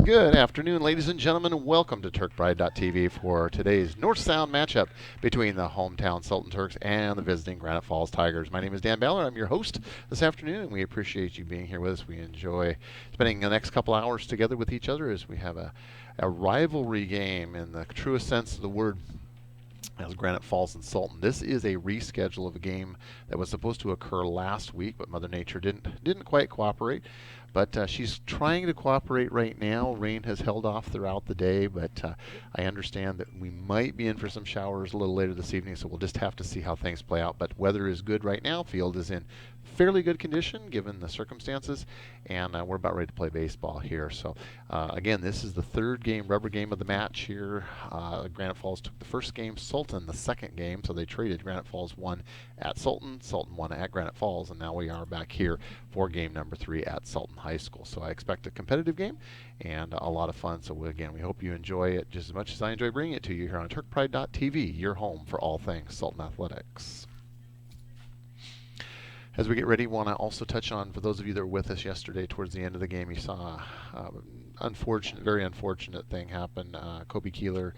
Good afternoon, ladies and gentlemen, and welcome to TurkPride.tv for today's North-South matchup between the hometown Sultan Turks and the visiting Granite Falls Tigers. My name is Dan Ballard. I'm your host this afternoon, and we appreciate you being here with us. We enjoy spending the next couple hours together with each other as we have a rivalry game in the truest sense of the word as Granite Falls and Sultan. This is a reschedule of a game that was supposed to occur last week, but Mother Nature didn't quite cooperate. But she's trying to cooperate right now. Rain has held off throughout the day, but I understand that we might be in for some showers a little later this evening, so we'll just have to see how things play out. But weather is good right now. Field is in fairly good condition given the circumstances, and we're about ready to play baseball here. So again, this is the third rubber game of the match here. Granite Falls took the first game, Sultan the second game, so they traded. Granite Falls won at Sultan, Sultan won at Granite Falls, and now we are back here for game number 3 at Sultan High School. So I expect a competitive game and a lot of fun. So again, we hope you enjoy it just as much as I enjoy bringing it to you here on TurkPride.tv, your home for all things Sultan Athletics. As we get ready, want to also touch on, for those of you that were with us yesterday towards the end of the game, you saw very unfortunate thing happen. Kobe Keeler,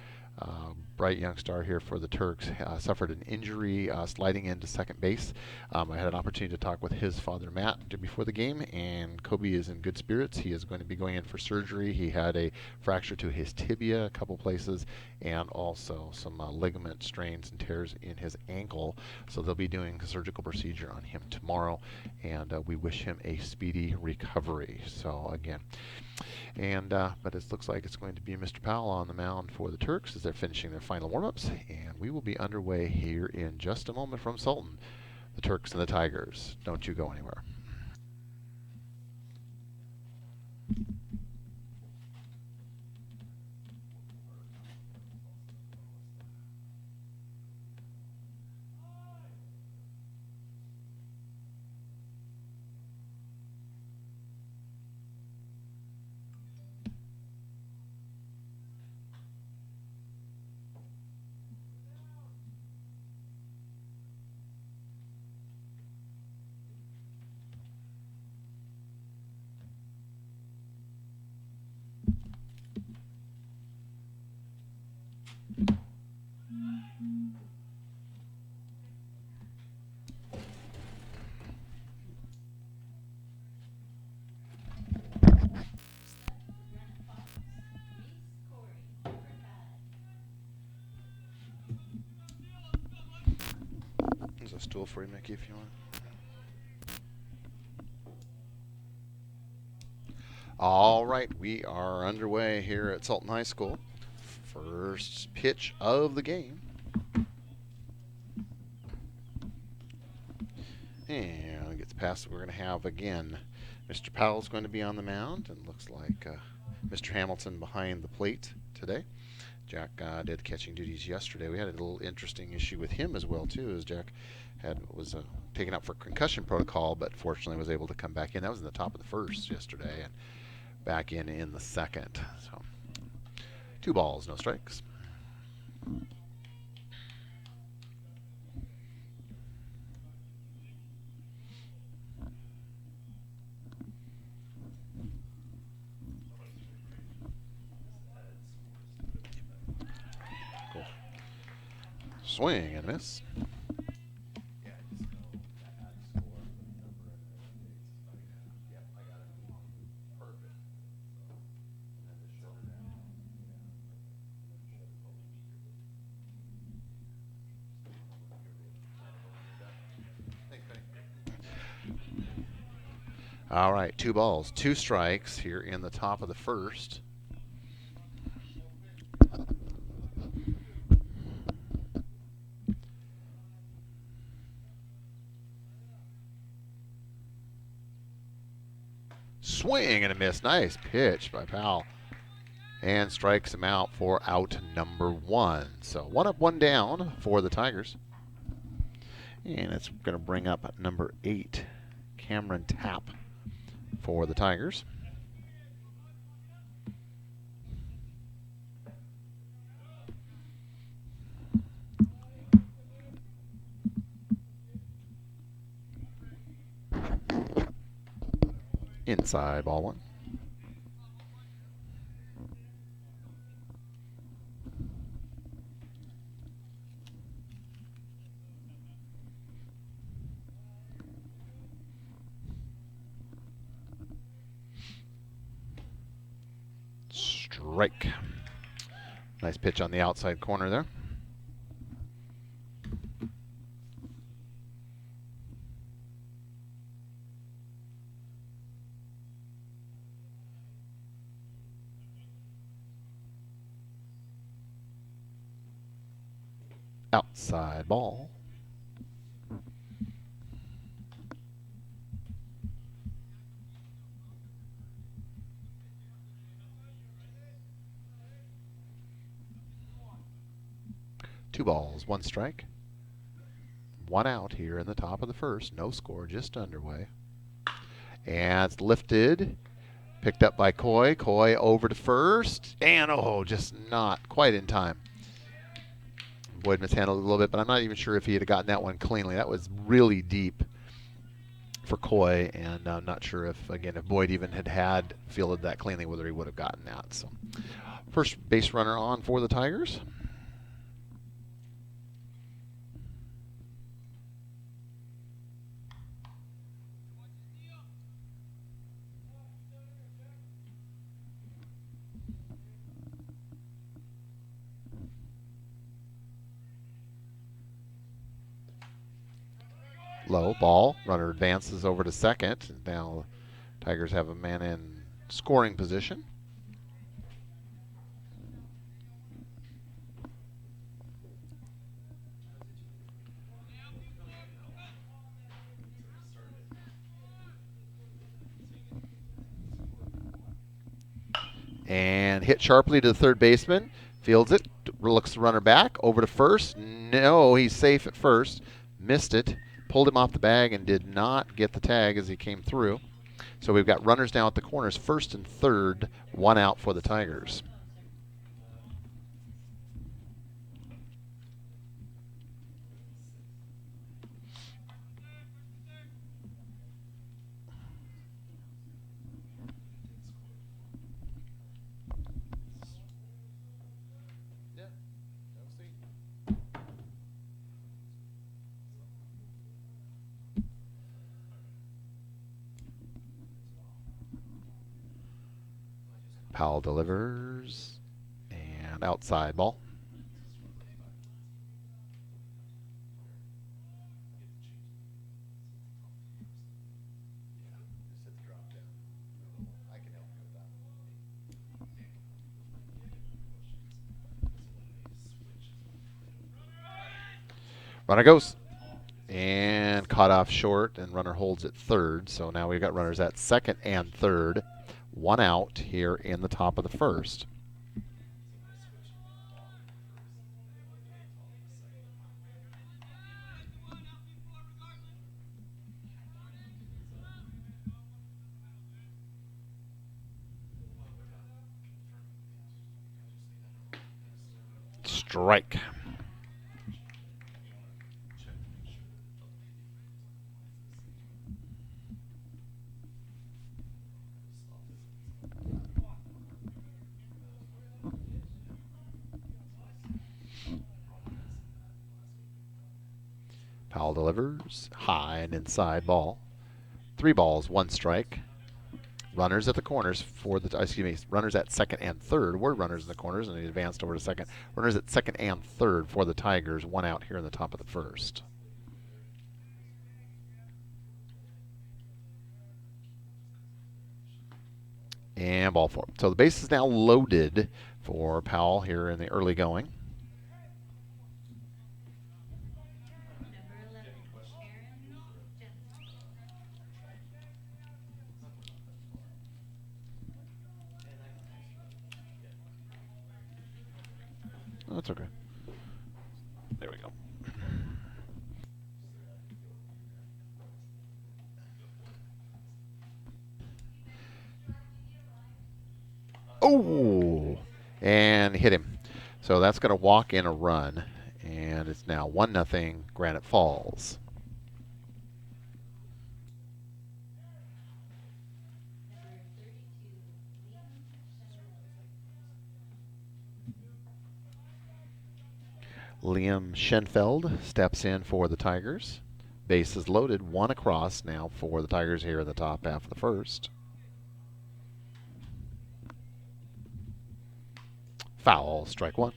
bright young star here for the Turks, suffered an injury sliding into second base. I had an opportunity to talk with his father, Matt, before the game, and Kobe is in good spirits. He is going to be going in for surgery. He had a fracture to his tibia a couple places, and also some ligament strains and tears in his ankle. So they'll be doing a surgical procedure on him tomorrow, and we wish him a speedy recovery. So again, but it looks like it's going to be Mr. Powell on the mound for the Turks as they're finishing their final warm-ups, and we will be underway here in just a moment from Sultan, the Turks and the Tigers. Don't you go anywhere. There's a stool for you, Mickey, if you want. All right, we are underway here at Sultan High School. First pitch of the game. And it gets past. We're going to have, again, Mr. Powell's going to be on the mound, and looks like Mr. Hamilton behind the plate today. Jack did catching duties yesterday. We had a little interesting issue with him as well, too, as Jack was taken out for concussion protocol, but fortunately was able to come back in. That was in the top of the first yesterday, and back in the second. So 2 balls, no strikes. Cool. Swing and miss. All right, 2 balls, 2 strikes here in the top of the first. Swing and a miss. Nice pitch by Powell. And strikes him out for out number 1. So 1 up, 1 down for the Tigers. And it's going to bring up number 8, Cameron Tapp, for the Tigers. Inside, ball 1. Strike. Nice pitch on the outside corner there. Outside ball. Two balls, one strike. One out here in the top of the first. No score, just underway. And it's lifted. Picked up by Coy. Coy over to first. And oh, just not quite in time. Boyd mishandled it a little bit, but I'm not even sure if he had gotten that one cleanly. That was really deep for Coy, and I'm not sure if, again, if Boyd even had fielded that cleanly, whether he would have gotten that. So, first base runner on for the Tigers. Low ball. Runner advances over to second. Now Tigers have a man in scoring position. And hit sharply to the third baseman. Fields it. Looks the runner back. Over to first. No, he's safe at first. Missed it. Pulled him off the bag and did not get the tag as he came through. So we've got runners now at the corners, first and third, one out for the Tigers. Powell delivers, and outside ball. Runner goes, and caught off short, and runner holds at third. So now we've got runners at second and third. One out here in the top of the first. Strike. Powell delivers, high and inside ball. 3 balls, 1 strike. Runners at the corners for the, runners at second and third were runners in the corners, and he advanced over to second. Runners at second and third for the Tigers, 1 out here in the top of the first. And ball 4. So the base is now loaded for Powell here in the early going. Oh, that's okay. There we go. Oh, and hit him. So that's going to walk in a run, and it's now 1-0 Granite Falls. Liam Schenfeld steps in for the Tigers. Base is loaded, 1 across now for the Tigers here in the top half of the first. Foul, strike one.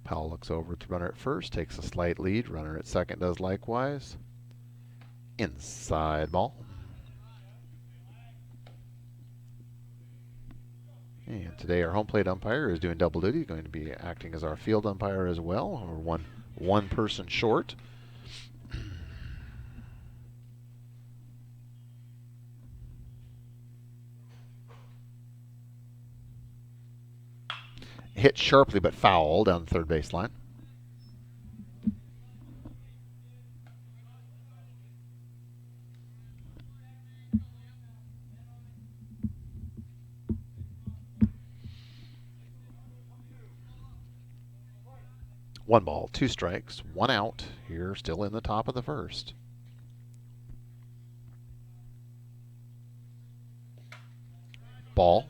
Powell looks over at the runner at first, takes a slight lead. Runner at second does likewise. Inside ball. And today our home plate umpire is doing double duty, going to be acting as our field umpire as well. We're one person short. Hit sharply but foul down the third baseline. One ball, two strikes, one out. Here, still in the top of the first. Ball.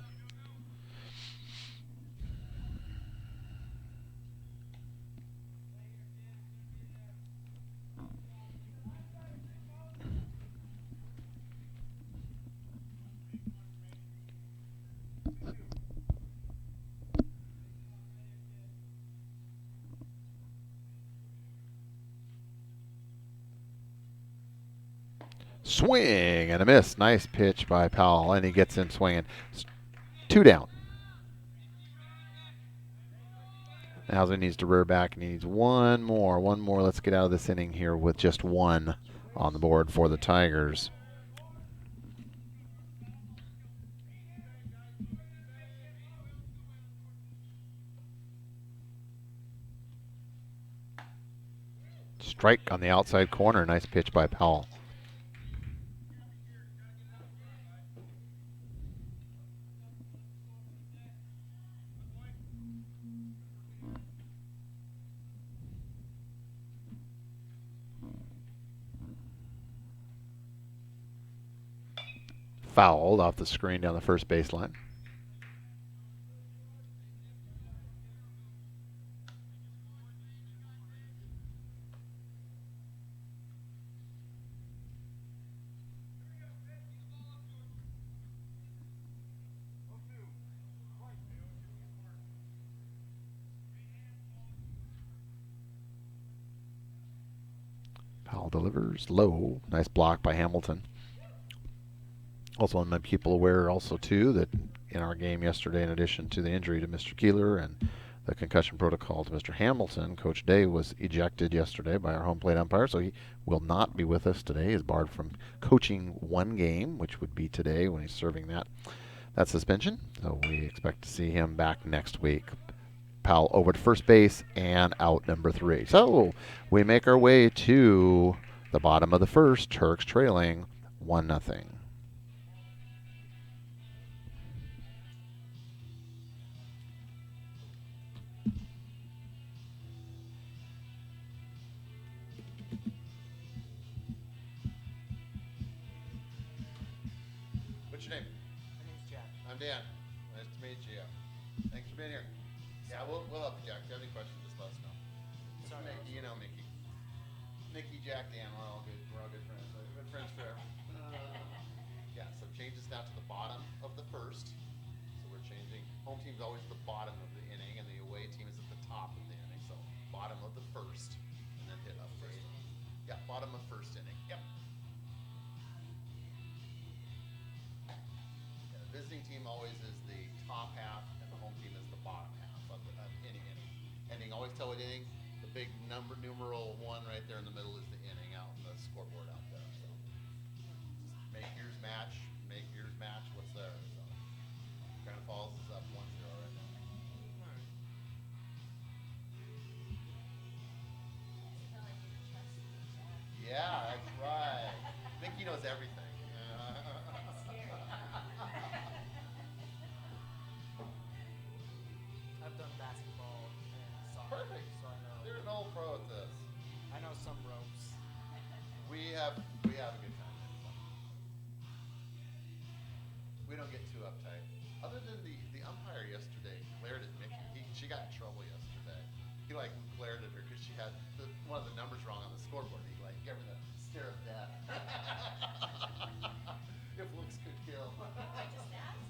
Swing and a miss. Nice pitch by Powell, and he gets in swinging. Two down. Now he needs to rear back, and he needs one more. One more. Let's get out of this inning here with just one on the board for the Tigers. Strike on the outside corner. Nice pitch by Powell. Fouled off the screen down the first baseline. Powell delivers low. Nice block by Hamilton. Also want to make people aware also too that in our game yesterday, in addition to the injury to Mr. Keeler and the concussion protocol to Mr. Hamilton, Coach Day was ejected yesterday by our home plate umpire, so he will not be with us today. He's barred from coaching one game, which would be today when he's serving that suspension. So we expect to see him back next week. Powell over to first base and out number 3. So we make our way to the bottom of the first, Turks trailing 1-0. What's your name? My name's Jack. I'm Dan. Nice to meet you. Thanks for being here. Yeah, we'll help you, Jack. If you have any questions, just let us know. Sorry. Mickey, you know Mickey. Mickey, Jack, Dan, we're all good. We're all good friends. We've been friends forever. Yeah, so change this now to the bottom of the first. So we're changing. Home team's always the bottom of the inning, and the away team is at the top of the inning. So bottom of the first, and then hit up first. Yeah, bottom of first inning. Yep. Yeah, the visiting team always is the top half, and the home team is the bottom half of any inning. Ending, always tell it inning. The big numeral 1 right there in the middle is the inning out in the scoreboard out there. So make yours match. Make yours match what's there. So Granite Falls is up 1-0 right now. Yeah, that's right. Mickey knows everything. I've done basketball and soccer, Perfect. so I know. You're an old pro at this. I know some ropes. We have a good time. we don't get too uptight. Other than the umpire yesterday glared at Mickey. She got in trouble yesterday. He like glared at her because she had one of the numbers wrong on the scoreboard. He like gave her the stare of death. If looks could kill. I just asked.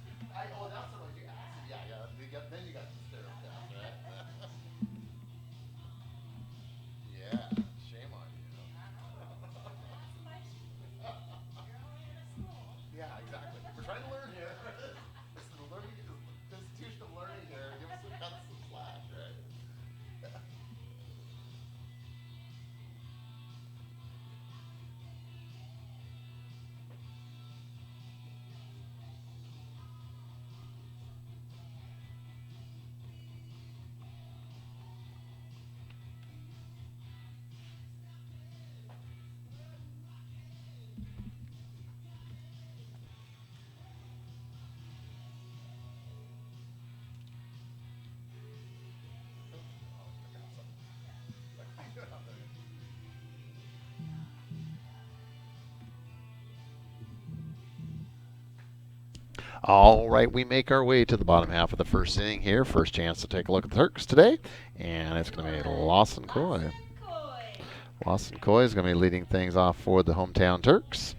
Oh, that's what you asked. Yeah, yeah. Then you got the stare of death, right? Yeah. Shame on you. Yeah, exactly. We're trying to learn here. This is the learning, the institution of learning here. Give us some slack, right? All right, we make our way to the bottom half of the first inning here. First chance to take a look at the Turks today, and it's going to be Lawson Coy. Lawson Coy is going to be leading things off for the hometown Turks.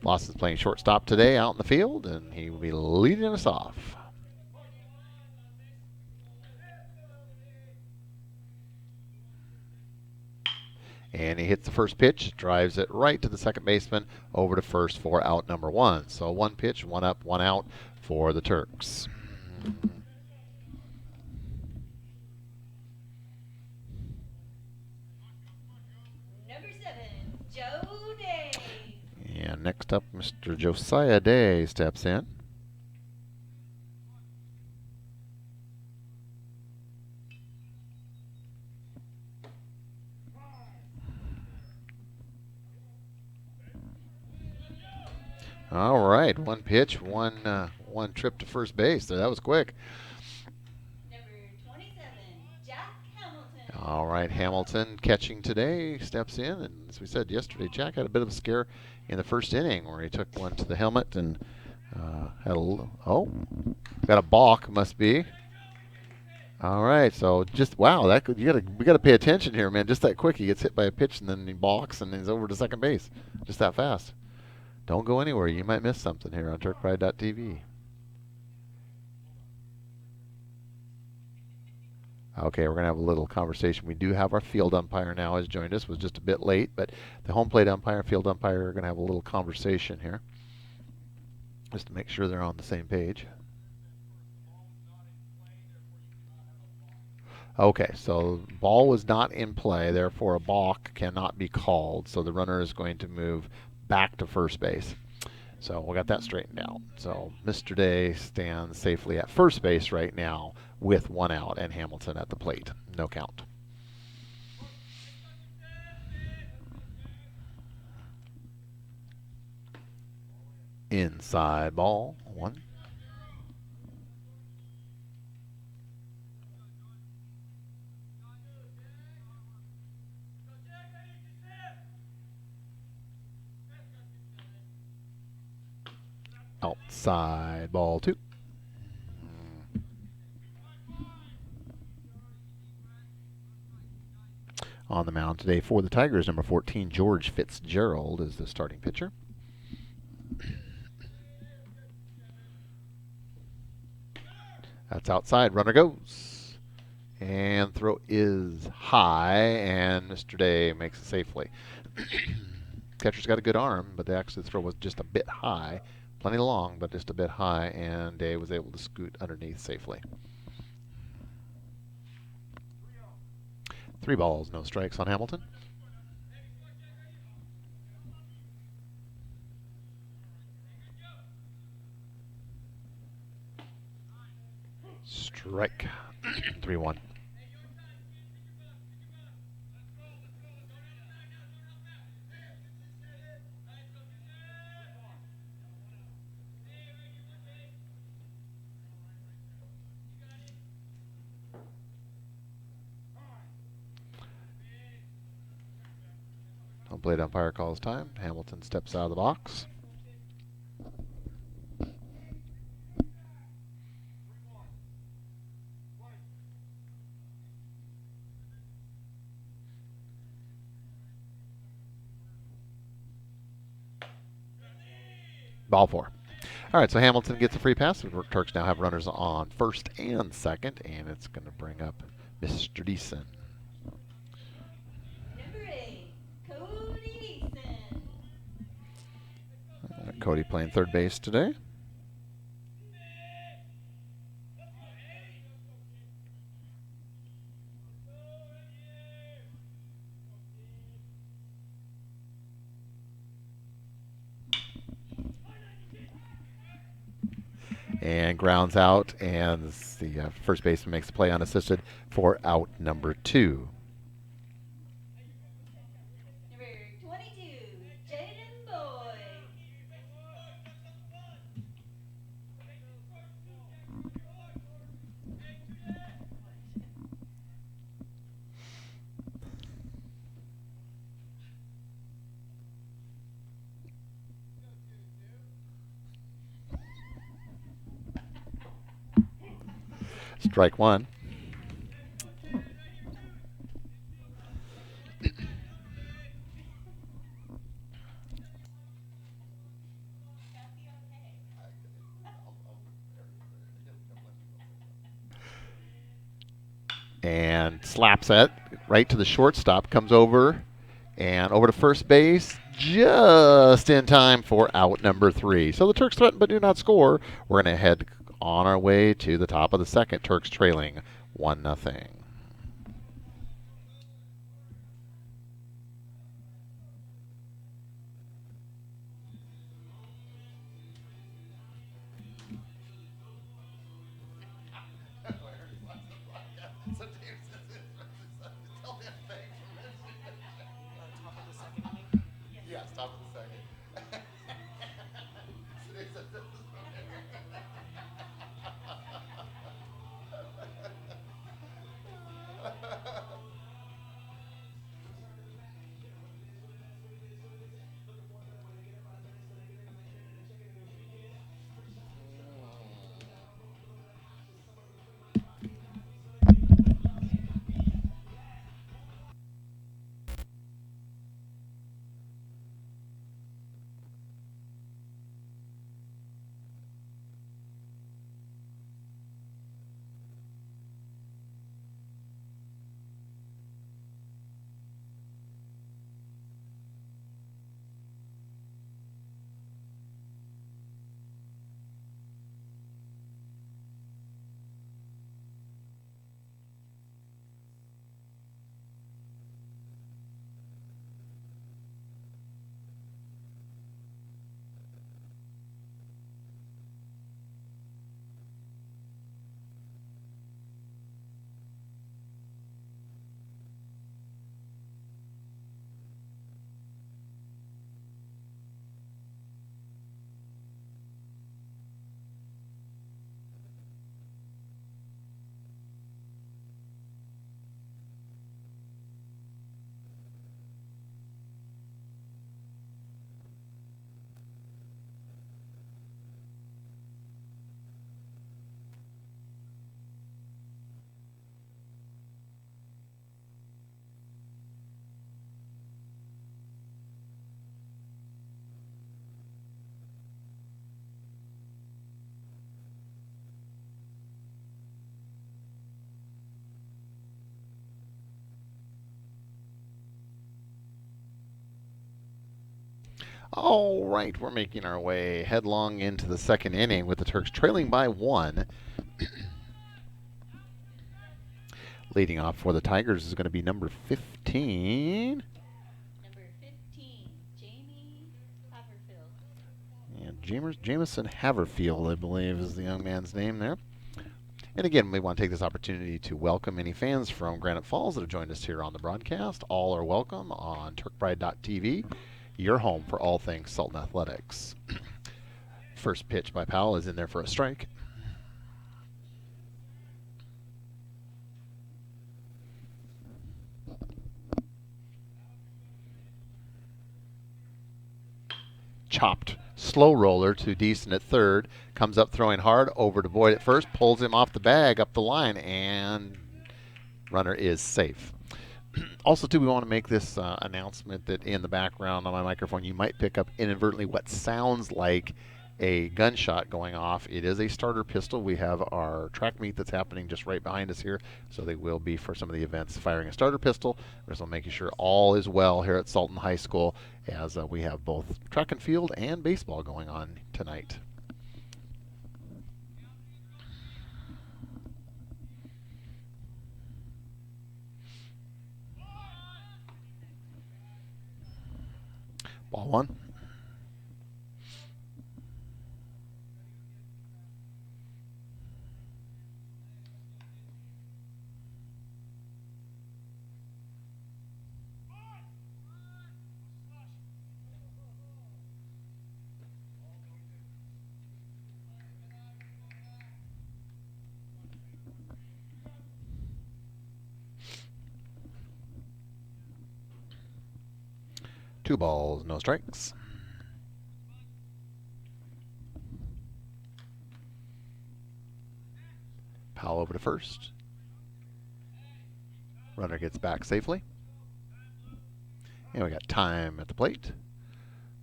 Lawson's playing shortstop today out in the field, and he will be leading us off. And he hits the first pitch, drives it right to the second baseman, over to first for out number one. So one pitch, one up, one out for the Turks. Number 7, Joe Day. And next up, Mr. Josiah Day steps in. All right, one pitch, one trip to first base. There, that was quick. Number 27, Jack Hamilton. All right, Hamilton catching today steps in, and as we said yesterday, Jack had a bit of a scare in the first inning where he took one to the helmet and had got a balk, must be. All right, so just wow, we got to pay attention here, man. Just that quick, he gets hit by a pitch and then he balks and he's over to second base, just that fast. Don't go anywhere. You might miss something here on TurkPride.tv. Okay, we're going to have a little conversation. We do have our field umpire now has joined us. Was just a bit late, but the home plate umpire and field umpire are going to have a little conversation here just to make sure they're on the same page. Okay, so ball was not in play, therefore a balk cannot be called. So the runner is going to move back to first base. So we got that straightened out. So Mr. Day stands safely at first base right now with one out and Hamilton at the plate. No count. Inside ball, one. Outside ball, two. On the mound today for the Tigers, number 14, George Fitzgerald is the starting pitcher. That's outside. Runner goes. And throw is high, and Mr. Day makes it safely. Catcher's got a good arm, but actually the throw was just a bit high. Plenty long, but just a bit high, and Day was able to scoot underneath safely. 3 balls, no strikes on Hamilton. Strike. 3-1. Home plate umpire calls time. Hamilton steps out of the box. Ball 4. All right, so Hamilton gets a free pass. The Turks now have runners on first and second, and it's going to bring up Mr. Deason. Number 8, Cody Eason. Cody playing third base today. And grounds out, and the first baseman makes the play unassisted for out number 2. Number 22, Jaden Boyd. Strike 1. And slaps it right to the shortstop, comes over and over to first base just in time for out number 3. So the Turks threaten but do not score. We're going to head on our way to the top of the second. Turks trailing 1-0. Top of the second inning. Yes, top of the second. All right, we're making our way headlong into the second inning with the Turks trailing by 1. Leading off for the Tigers is going to be number 15. Number 15, Jamie Haverfield. And Jameson Haverfield, I believe, is the young man's name there. And again, we want to take this opportunity to welcome any fans from Granite Falls that have joined us here on the broadcast. All are welcome on TurkPride.tv, your home for all things Sultan Athletics. First pitch by Powell is in there for a strike. Chopped slow roller to Deason at third. Comes up throwing hard over to Boyd at first. Pulls him off the bag up the line, and runner is safe. Also, too, we want to make this announcement that in the background on my microphone, you might pick up inadvertently what sounds like a gunshot going off. It is a starter pistol. We have our track meet that's happening just right behind us here, so they will be, for some of the events, firing a starter pistol. We're just making sure all is well here at Sultan High School, as we have both track and field and baseball going on tonight. Ball one. Two balls, no strikes. Powell over to first. Runner gets back safely. And we got time at the plate.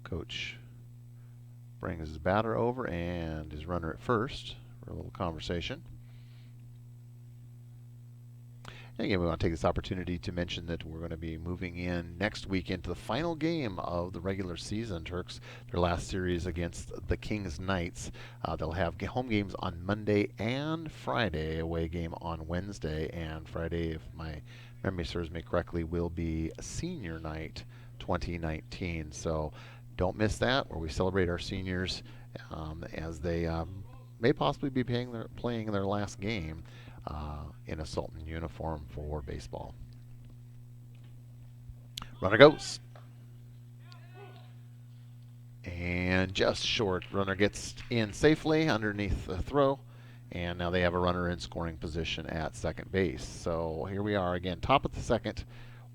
Coach brings his batter over and his runner at first for a little conversation. And again, we want to take this opportunity to mention that we're going to be moving in next week into the final game of the regular season. Turks, their last series against the Kings Knights. They'll have home games on Monday and Friday, away game on Wednesday, and Friday, if my memory serves me correctly, will be Senior Night 2019. So don't miss that, where we celebrate our seniors as they may possibly be playing their last game in a Sultan uniform for baseball. Runner goes. And just short. Runner gets in safely underneath the throw. And now they have a runner in scoring position at second base. So here we are again, top of the second.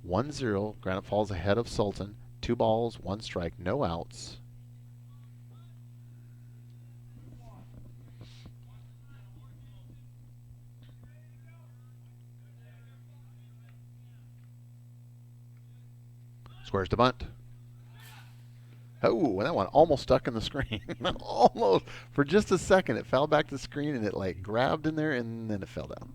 1-0. Granite Falls ahead of Sultan. 2 balls, 1 strike, no outs. Squares to bunt. Oh, that one almost stuck in the screen. Almost. For just a second, it fell back to the screen and it like grabbed in there and then it fell down.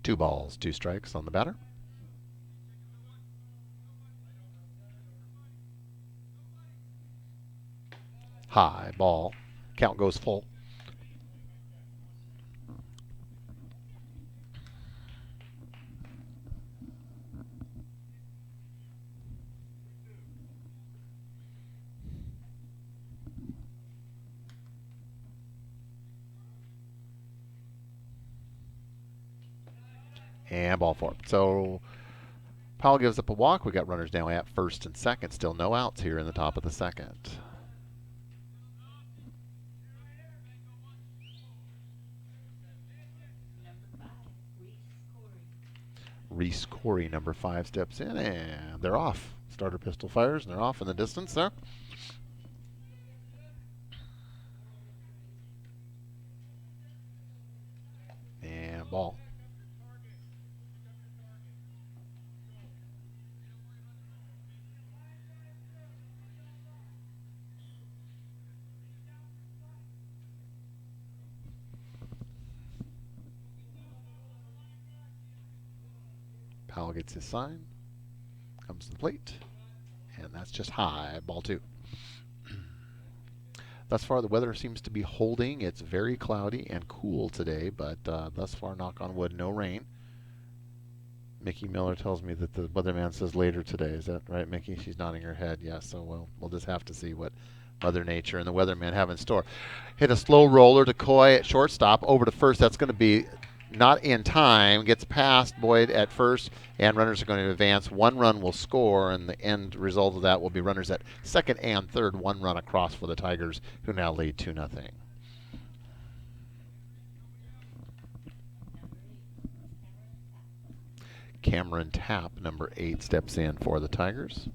Two balls, 2 strikes on the batter. High ball. Count goes full. And ball 4. So Powell gives up a walk. We got runners now at first and second. Still no outs here in the top of the second. Reese Corey, number 5, steps in, and they're off. Starter pistol fires, and they're off in the distance there. And ball. Powell gets his sign, comes to the plate, and that's just high, ball 2. Thus far, the weather seems to be holding. It's very cloudy and cool today, but thus far, knock on wood, no rain. Mickey Miller tells me that the weatherman says later today. Is that right, Mickey? She's nodding her head. Yes, so we'll just have to see what Mother Nature and the weatherman have in store. Hit a slow roller to Coy at shortstop, over to first. That's going to be not in time. Gets past Boyd at first, and runners are going to advance. 1 run will score, and the end result of that will be runners at second and third. 1 run across for the Tigers, who now lead 2-0. Cameron Tapp, number 8, steps in for the Tigers.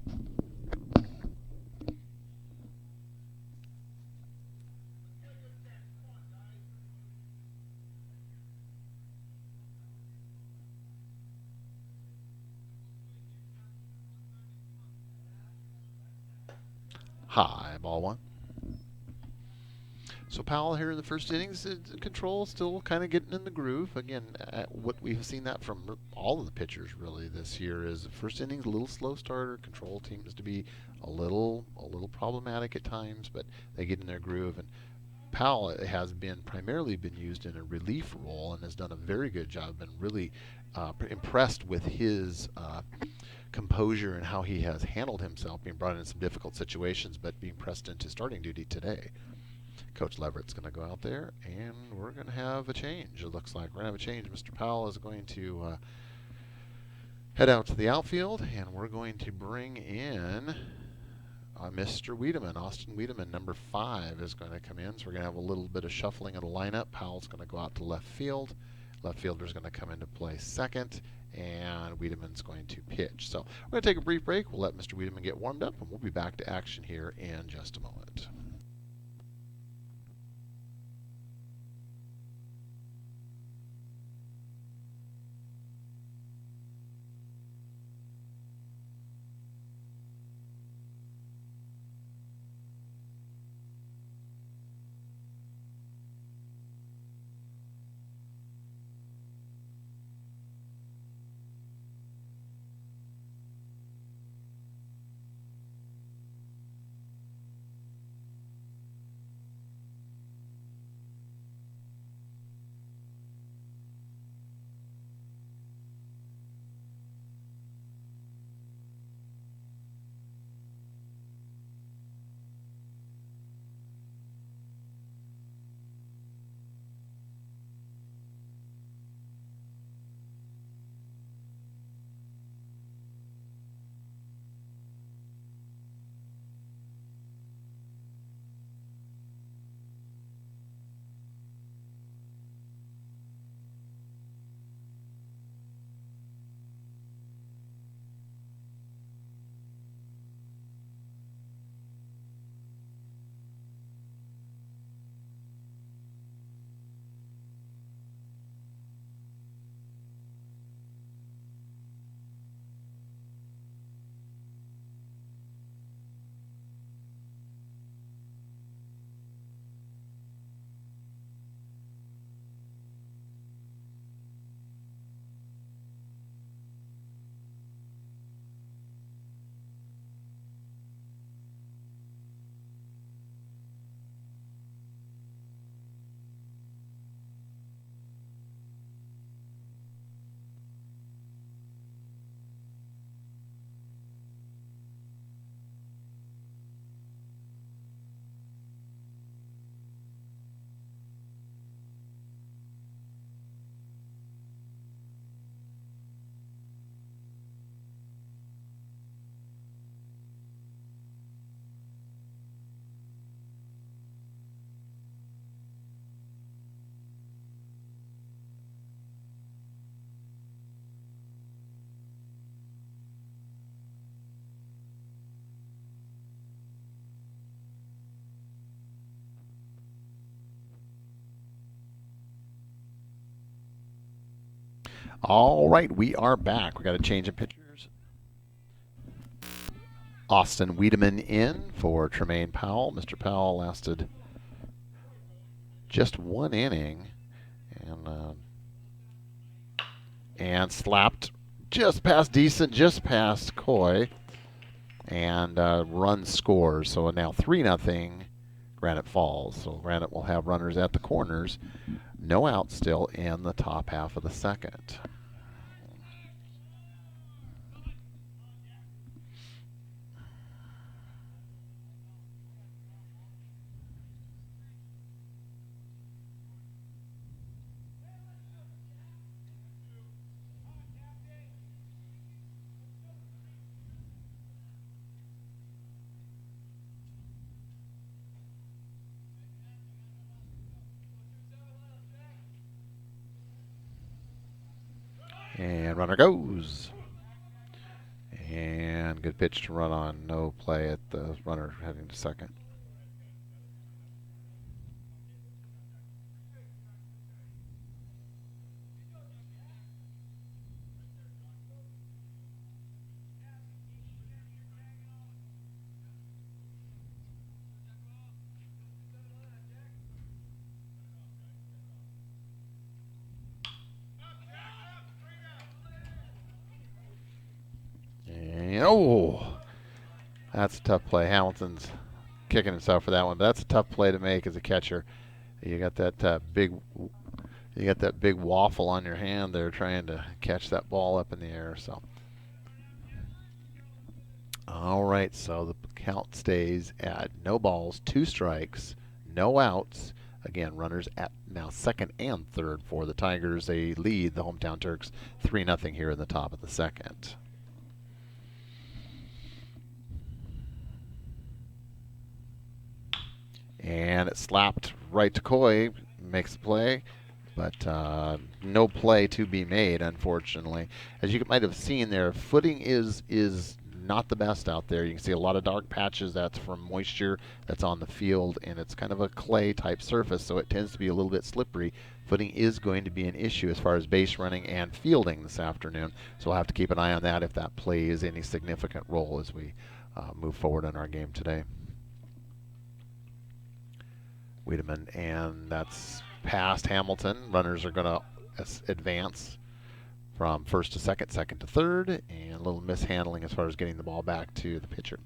High, ball one. So Powell here in the first innings, control still kind of getting in the groove. Again, what we've seen that from all of the pitchers really this year is the first innings a little slow starter. Control seems to be a little problematic at times, but they get in their groove. And Powell has primarily been used in a relief role and has done a very good job. Been really impressed with his composure and how he has handled himself, being brought in some difficult situations, but being pressed into starting duty today. Coach Leverett's going to go out there, and we're going to have a change. It looks like we're going to have a change. Mr. Powell is going to head out to the outfield, and we're going to bring in Mr. Wiedemann. Austin Wiedemann, number 5, is going to come in. So we're going to have a little bit of shuffling of the lineup. Powell's going to go out to left field. Left fielder's going to come into play second, and Wiedemann's going to pitch. So we're going to take a brief break. We'll let Mr. Wiedemann get warmed up, and we'll be back to action here in just a moment. All right, we are back. We got a change of pitchers. Austin Wiedemann in for Tremaine Powell. Mr. Powell lasted just 1 inning and slapped just past decent, just past Coy, and run scores. So now 3-0 Granite Falls. So Granite will have runners at the corners. No out still in the top half of the second. And runner goes. And good pitch to run on. No play at the runner heading to second. And oh, that's a tough play. Hamilton's kicking himself for that one, but that's a tough play to make as a catcher. You got that big waffle on your hand there, trying to catch that ball up in the air. So, all right. So the count stays at no balls, 2 strikes, no outs. Again, runners at now second and third for the Tigers. They lead the hometown Turks 3-0 here in the top of the second. And it slapped right to Coy, makes the play, but no play to be made, unfortunately. As you might have seen there, footing is not the best out there. You can see a lot of dark patches. That's from moisture that's on the field, and it's kind of a clay type surface, so it tends to be a little bit slippery. Footing is going to be an issue as far as base running and fielding this afternoon, so we'll have to keep an eye on that if that plays any significant role as we move forward in our game today. Wiedemann, and that's past Hamilton. Runners are going to advance from first to second, second to third, and a little mishandling as far as getting the ball back to the pitcher.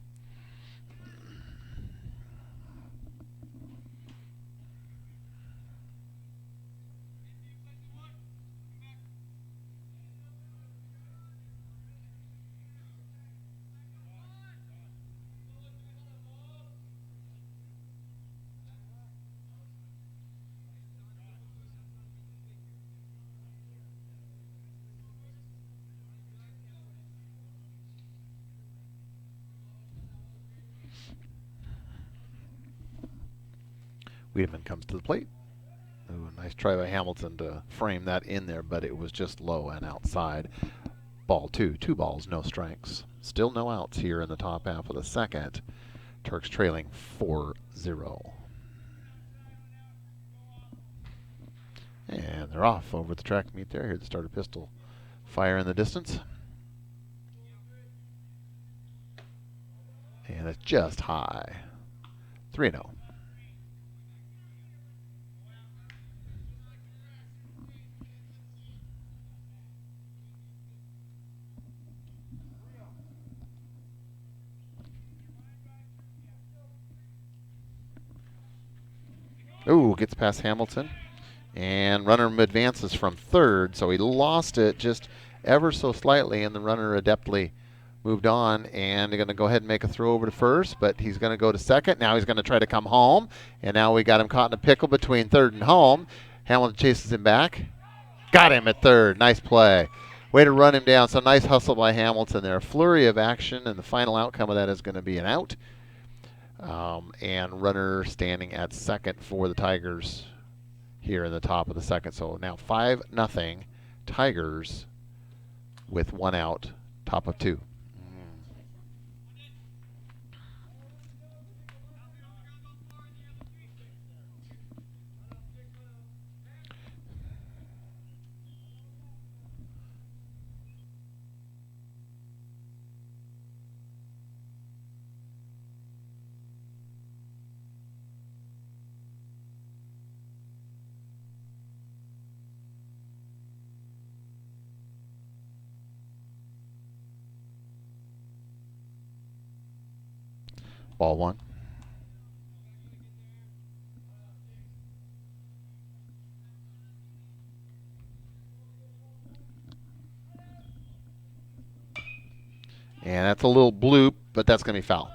Wiedemann comes to the plate. Ooh, nice try by Hamilton to frame that in there, but it was just low and outside. Ball 2, 2 balls, no strikes. Still no outs here in the top half of the second. Turks trailing 4-0. And they're off over the track meet there. Here's the starter pistol fire in the distance. And it's just high. 3-0. Ooh, gets past Hamilton. And runner advances from third, so he lost it just ever so slightly, and the runner adeptly moved on, and they're going to go ahead and make a throw over to first, but he's going to go to second. Now he's going to try to come home, and now we got him caught in a pickle between third and home. Hamilton chases him back. Got him at third. Nice play. Way to run him down. So nice hustle by Hamilton there. Flurry of action, and the final outcome of that is going to be an out. And runner standing at second for the Tigers here in the top of the second. So now 5-0 Tigers with 1 out, top of 2. Ball 1. And that's a little bloop, but that's going to be foul.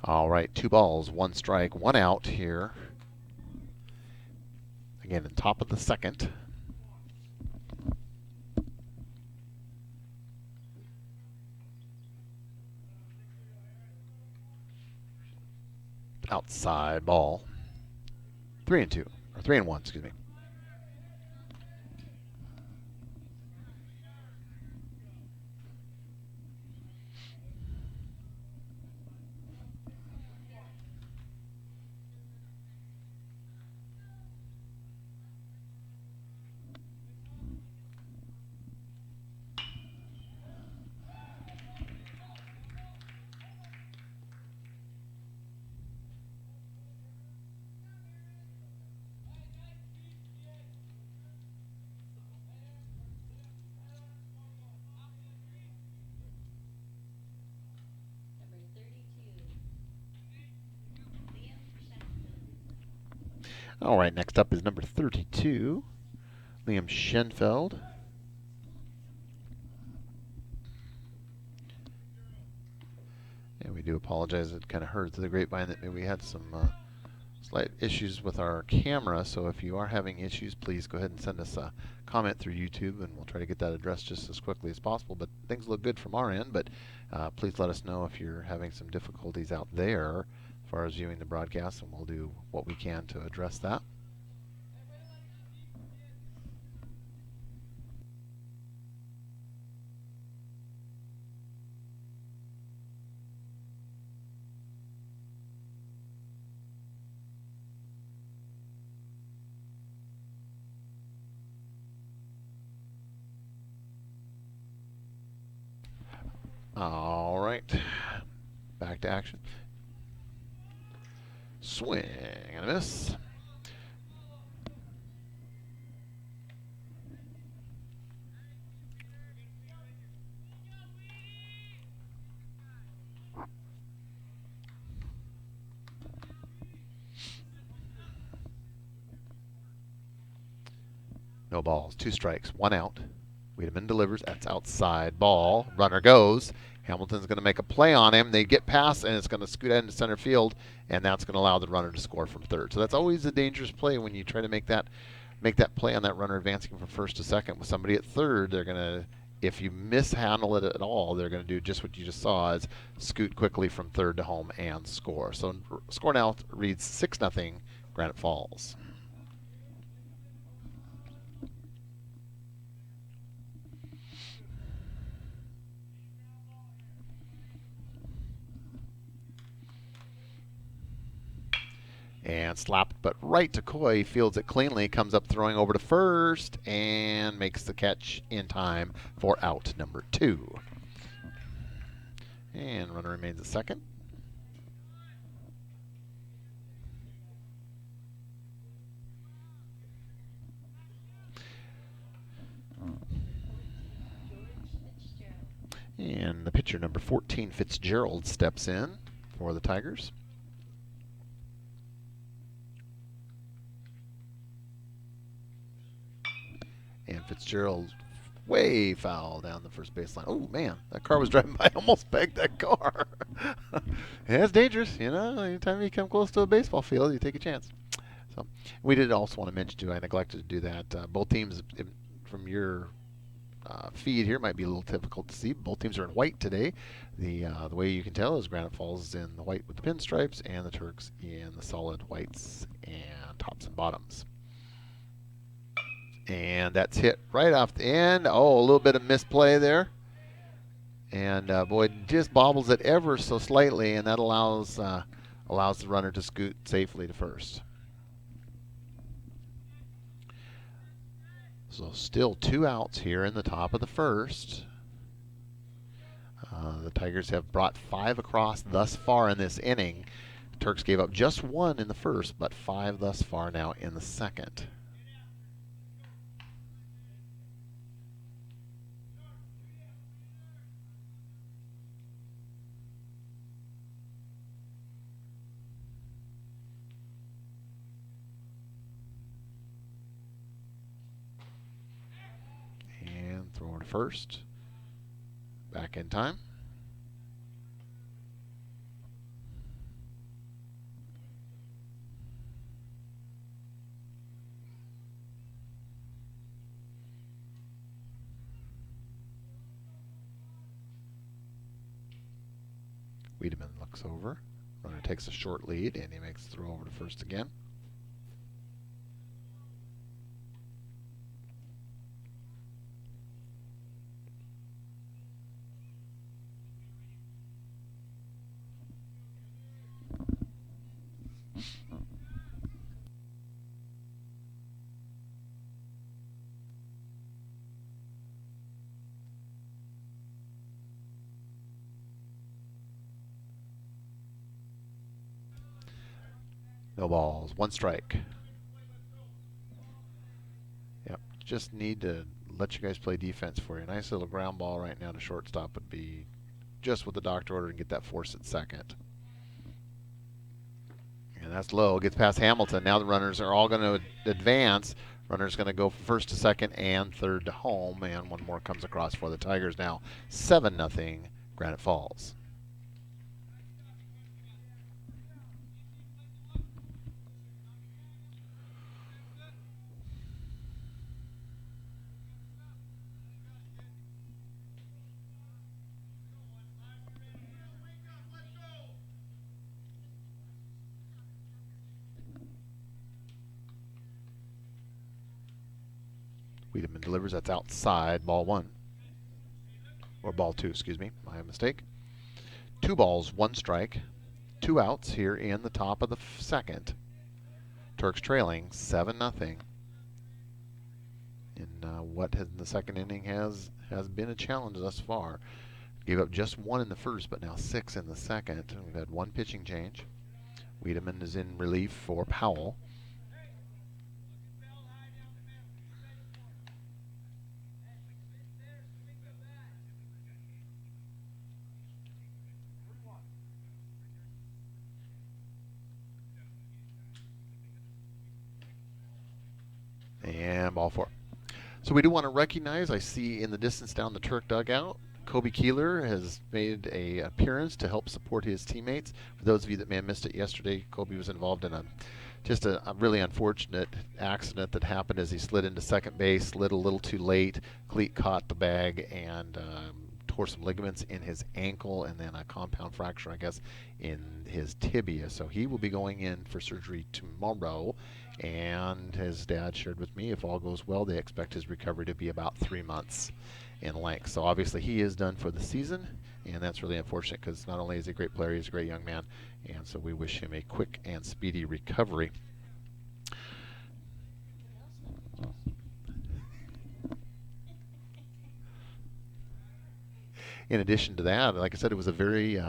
All right, 2 balls, 1 strike, 1 out here. Again, in top of the second. Outside ball. 3-2. 3-1, excuse me. Number 32, Liam Schenfeld. All right, next up is number 32, Liam Schenfeld. And we do apologize. It kind of heard through the grapevine that maybe we had some slight issues with our camera. So if you are having issues, please go ahead and send us a comment through YouTube, and we'll try to get that addressed just as quickly as possible. But things look good from our end. But please let us know if you're having some difficulties out there as far as viewing the broadcast, and we'll do what we can to address that. All right, back to action. Swing and a miss. No balls, 2 strikes, 1 out. Wiedemann delivers. That's outside ball. Runner goes. Hamilton's going to make a play on him. They get past, and it's going to scoot out into center field, and that's going to allow the runner to score from third. So that's always a dangerous play when you try to make that play on that runner advancing from first to second. With somebody at third, they're going to, if you mishandle it at all, they're going to do just what you just saw, is scoot quickly from third to home and score. So score now reads 6-0 Granite Falls. And slapped, but right to Coy. Fields it cleanly, comes up throwing over to first, and makes the catch in time for out number 2. And runner remains at second. And the pitcher, number 14, Fitzgerald, steps in for the Tigers. And Fitzgerald way foul down the first baseline. Oh, man, that car was driving by. Almost pegged that car. Yeah, it's dangerous. You know, anytime you come close to a baseball field, you take a chance. So we did also want to mention, too, I neglected to do that. Both teams, from your feed here, might be a little difficult to see. Both teams are in white today. The way you can tell is Granite Falls is in the white with the pinstripes, and the Turks in the solid whites and tops and bottoms. And that's hit right off the end. Oh, a little bit of misplay there. And boy, just bobbles it ever so slightly, and that allows the runner to scoot safely to first. So still 2 outs here in the top of the first. The Tigers have brought 5 across thus far in this inning. The Turks gave up just 1 in the first, but 5 thus far now in the second. Throw to first. Back in time. Wiedemann looks over. Runner takes a short lead, and he makes the throw over to first again. No balls. One strike. Yep. Just need to let you guys play defense for you. Nice little ground ball right now to shortstop would be just what the doctor ordered and get that force at second. And that's low. Gets past Hamilton. Now the runners are all going to advance. Runner's going to go first to second and third to home. And one more comes across for the Tigers now. 7-0 Granite Falls. Wiedemann delivers. That's outside. Ball one. Or ball two, excuse me. My mistake. 2 balls, 1 strike. 2 outs here in the top of the second. Turks trailing 7-0. In what in the second inning has been a challenge thus far. Gave up just 1 in the first, but now 6 in the second. We've had 1 pitching change. Wiedemann is in relief for Powell. And ball 4. So we do want to recognize, I see in the distance down the Turk dugout, Kobe Keeler has made an appearance to help support his teammates. For those of you that may have missed it yesterday, Kobe was involved in just a really unfortunate accident that happened as he slid into second base, slid a little too late. Cleat caught the bag and tore some ligaments in his ankle and then a compound fracture, I guess, in his tibia. So he will be going in for surgery tomorrow. And his dad shared with me, if all goes well, they expect his recovery to be about 3 months in length. So obviously he is done for the season, and that's really unfortunate because not only is he a great player, he's a great young man, and so we wish him a quick and speedy recovery. In addition to that, like I said, it was a very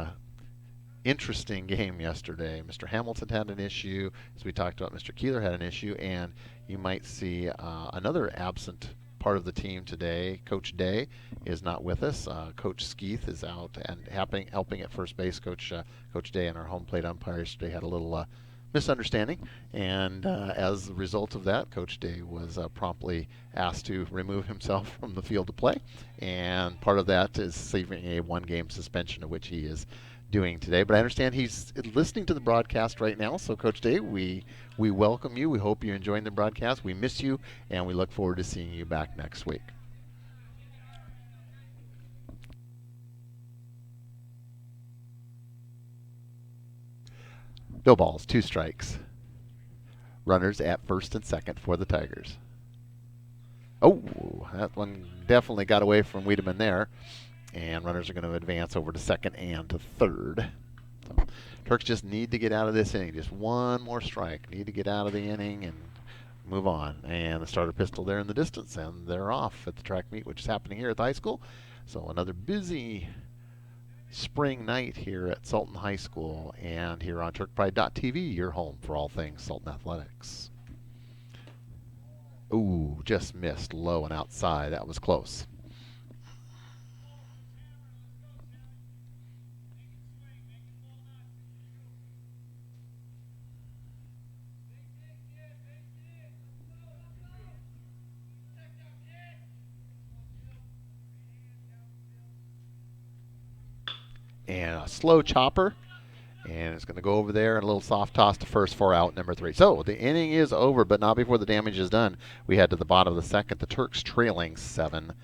interesting game yesterday. Mr. Hamilton had an issue. As we talked about, Mr. Keeler had an issue, and you might see another absent part of the team today. Coach Day is not with us. Coach Skeeth is out and helping at first base. Coach Day and our home plate umpire yesterday had a little misunderstanding, and as a result of that, Coach Day was promptly asked to remove himself from the field to play, and part of that is receiving a 1-game suspension, of which he is doing today. But I understand he's listening to the broadcast right now. So Coach Day, we welcome you. We hope you're enjoying the broadcast. We miss you, and we look forward to seeing you back next week. No balls, 2 strikes. Runners at first and second for the Tigers. Oh, that one definitely got away from Wiedemann there. And runners are going to advance over to second and to third. So Turks just need to get out of this inning. Just 1 more strike. Need to get out of the inning and move on. And the starter pistol there in the distance. And they're off at the track meet, which is happening here at the high school. So another busy spring night here at Sultan High School. And here on TurkPride.tv, your home for all things Sultan Athletics. Ooh, just missed low and outside. That was close. And a slow chopper, and it's going to go over there and a little soft toss to first for out number 3. So the inning is over, but not before the damage is done. We head to the bottom of the second. The Turks trailing 7-0.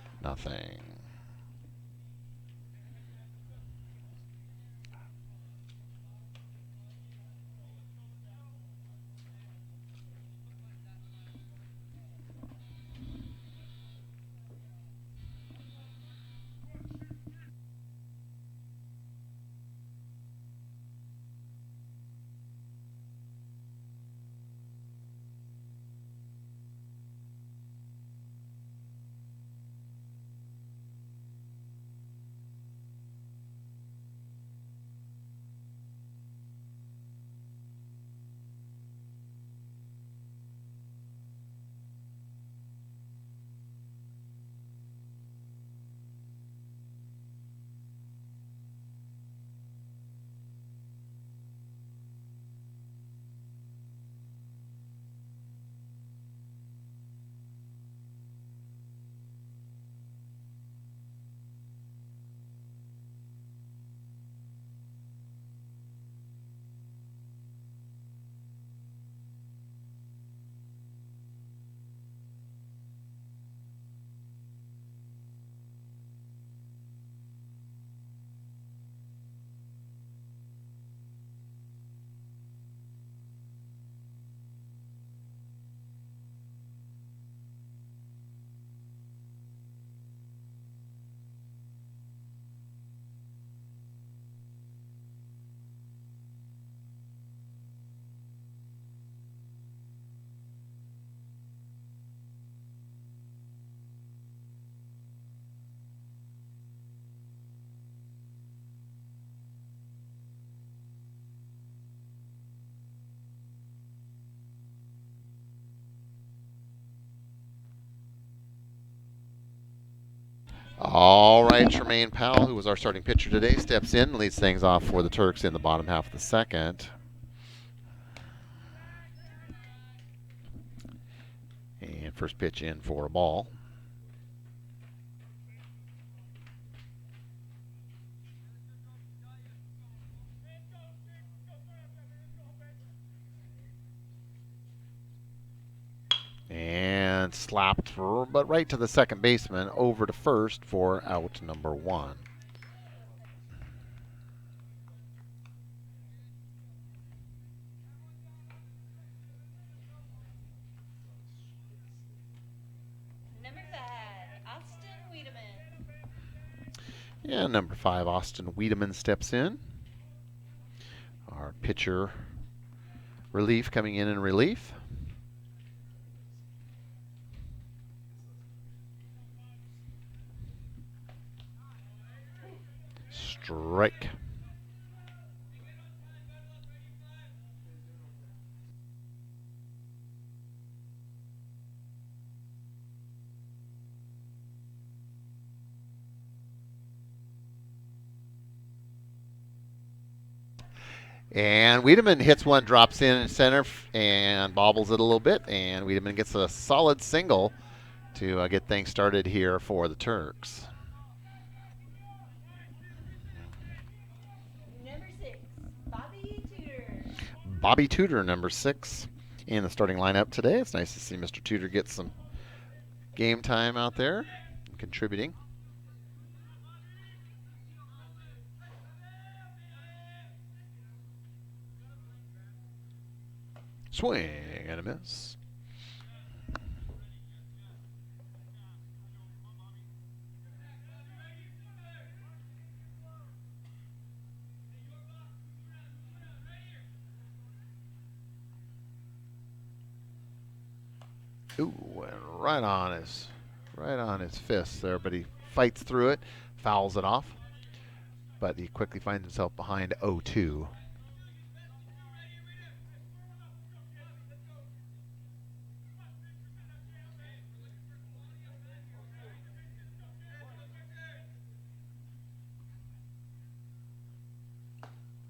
All right, Tremaine Powell, who was our starting pitcher today, steps in and leads things off for the Turks in the bottom half of the second. And first pitch in for a ball. And slapped, but right to the second baseman, over to first for out number 1. Number 5, Austin Wiedemann. And number 5, Austin Wiedemann steps in. Our pitcher relief coming in relief. Strike. And Wiedemann hits one, drops in center, and bobbles it a little bit. And Wiedemann gets a solid single to get things started here for the Turks. Number 6, Bobby Tudor. Bobby Tudor, number 6, in the starting lineup today. It's nice to see Mr. Tudor get some game time out there, contributing. Swing and a miss. Ooh, and right on his fist there, but he fights through it, fouls it off, but he quickly finds himself behind 0-2.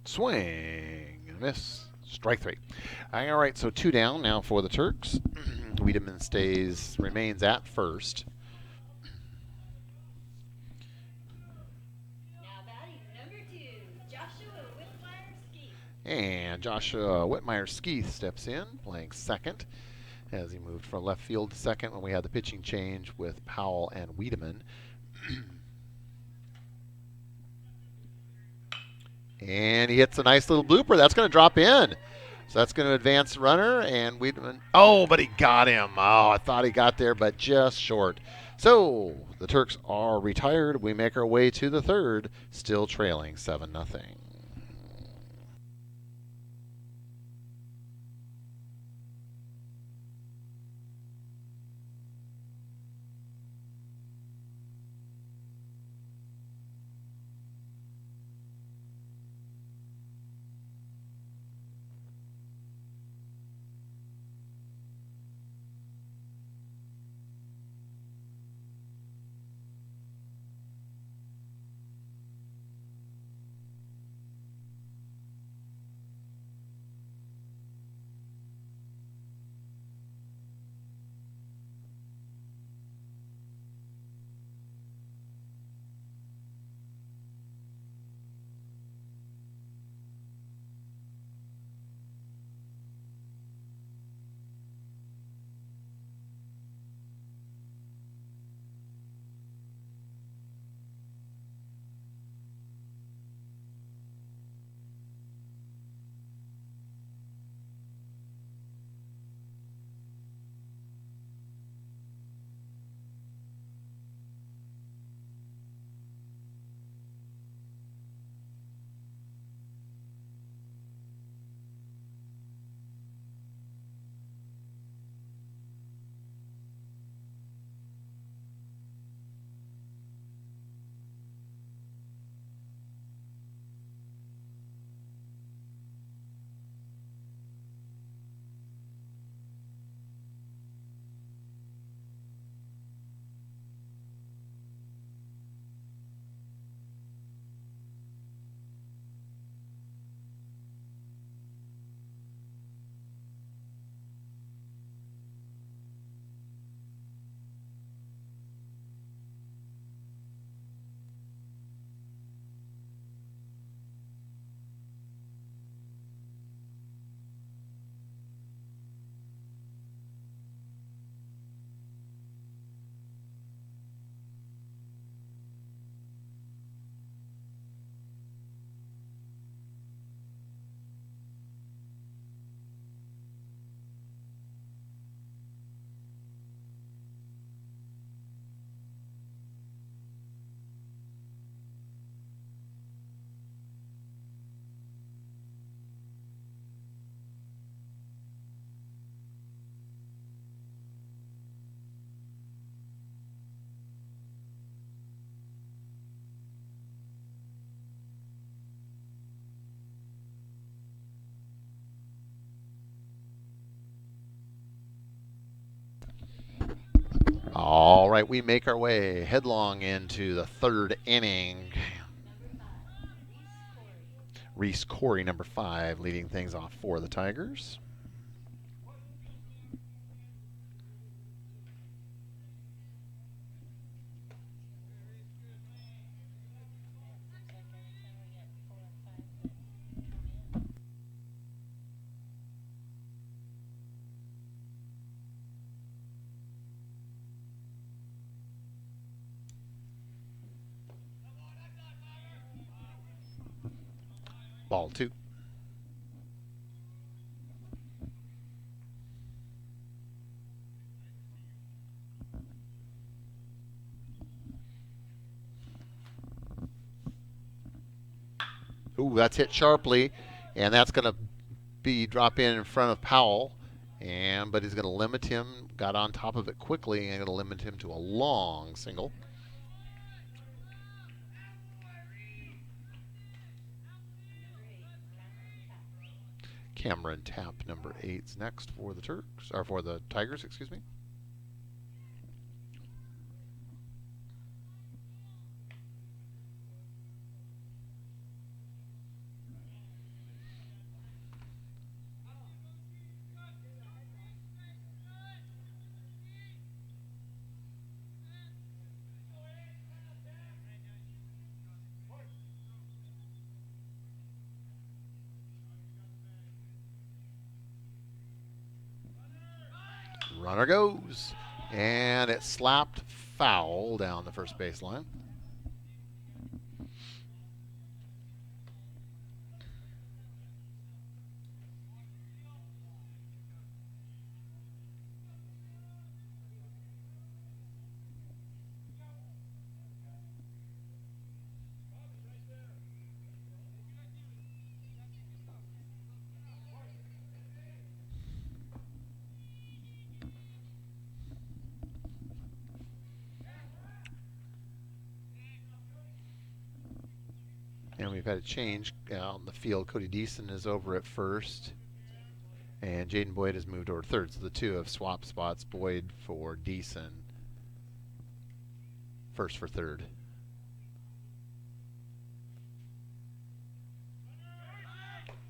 Swing and a miss. Strike 3. All right, so 2 down now for the Turks. Wiedemann remains at first. Now batting number 2, Joshua Whitmire-Skeet. And Joshua Whitmire-Skeet steps in, playing second, as he moved from left field to second when we had the pitching change with Powell and Wiedemann. And he hits a nice little blooper. That's going to drop in. So that's going to advance the runner. And Wiedemann. Oh, but he got him. Oh, I thought he got there, but just short. So the Turks are retired. We make our way to the third, still trailing 7-0. right, we make our way headlong into the third inning. Reese Corey, number 5, leading things off for the Tigers. Ball 2. Ooh, that's hit sharply, and that's going to be drop in front of Powell. But he's going to limit him. Got on top of it quickly and going to limit him to a long single. Cameron Tapp, number 8's next for the Turks, or for the Tigers, excuse me. Runner goes, and it slapped foul down the first baseline. And we've had a change out in the field. Cody Deason is over at first, and Jaden Boyd has moved over third. So the two have swapped spots. Boyd for Deason, first for third.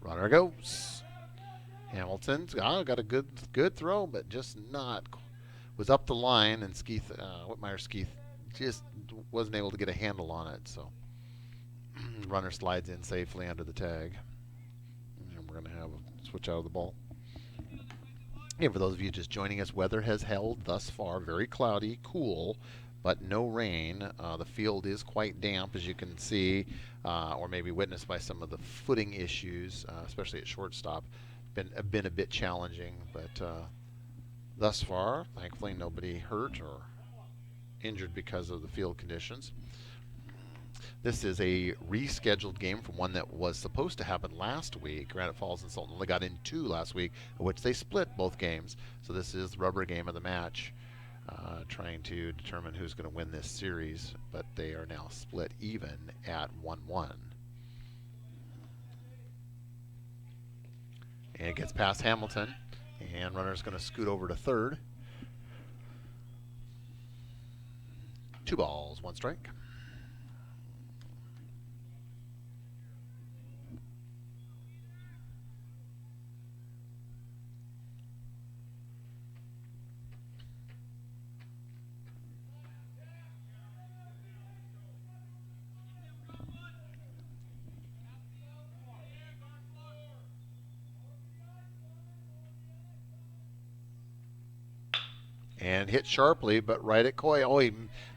Runner goes. Hamilton's got a good throw, but just not. Was up the line, and Whitmire-Skeeth just wasn't able to get a handle on it. So runner slides in safely under the tag. And we're going to have a switch out of the ball. And for those of you just joining us, weather has held thus far. Very cloudy, cool, but no rain. The field is quite damp, as you can see, or maybe witnessed by some of the footing issues, especially at shortstop. Been a bit challenging, but thus far, thankfully, nobody hurt or injured because of the field conditions. This is a rescheduled game from one that was supposed to happen last week. Granite Falls and Sultan only got in 2 last week, of which they split both games. So this is the rubber game of the match, trying to determine who's going to win this series. But they are now split even at 1-1. And it gets past Hamilton, and runner's going to scoot over to third. 2 balls, 1 strike. And hit sharply, but right at Coy. Oh, he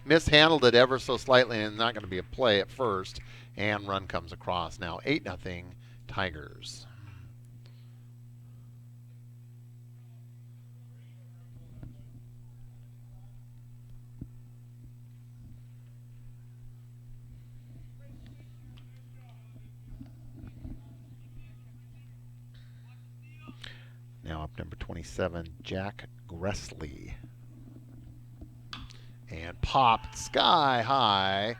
mishandled it ever so slightly, and not going to be a play at first. And run comes across. Now 8-0 Tigers. Now up number 27, Jack Gressley. And popped sky high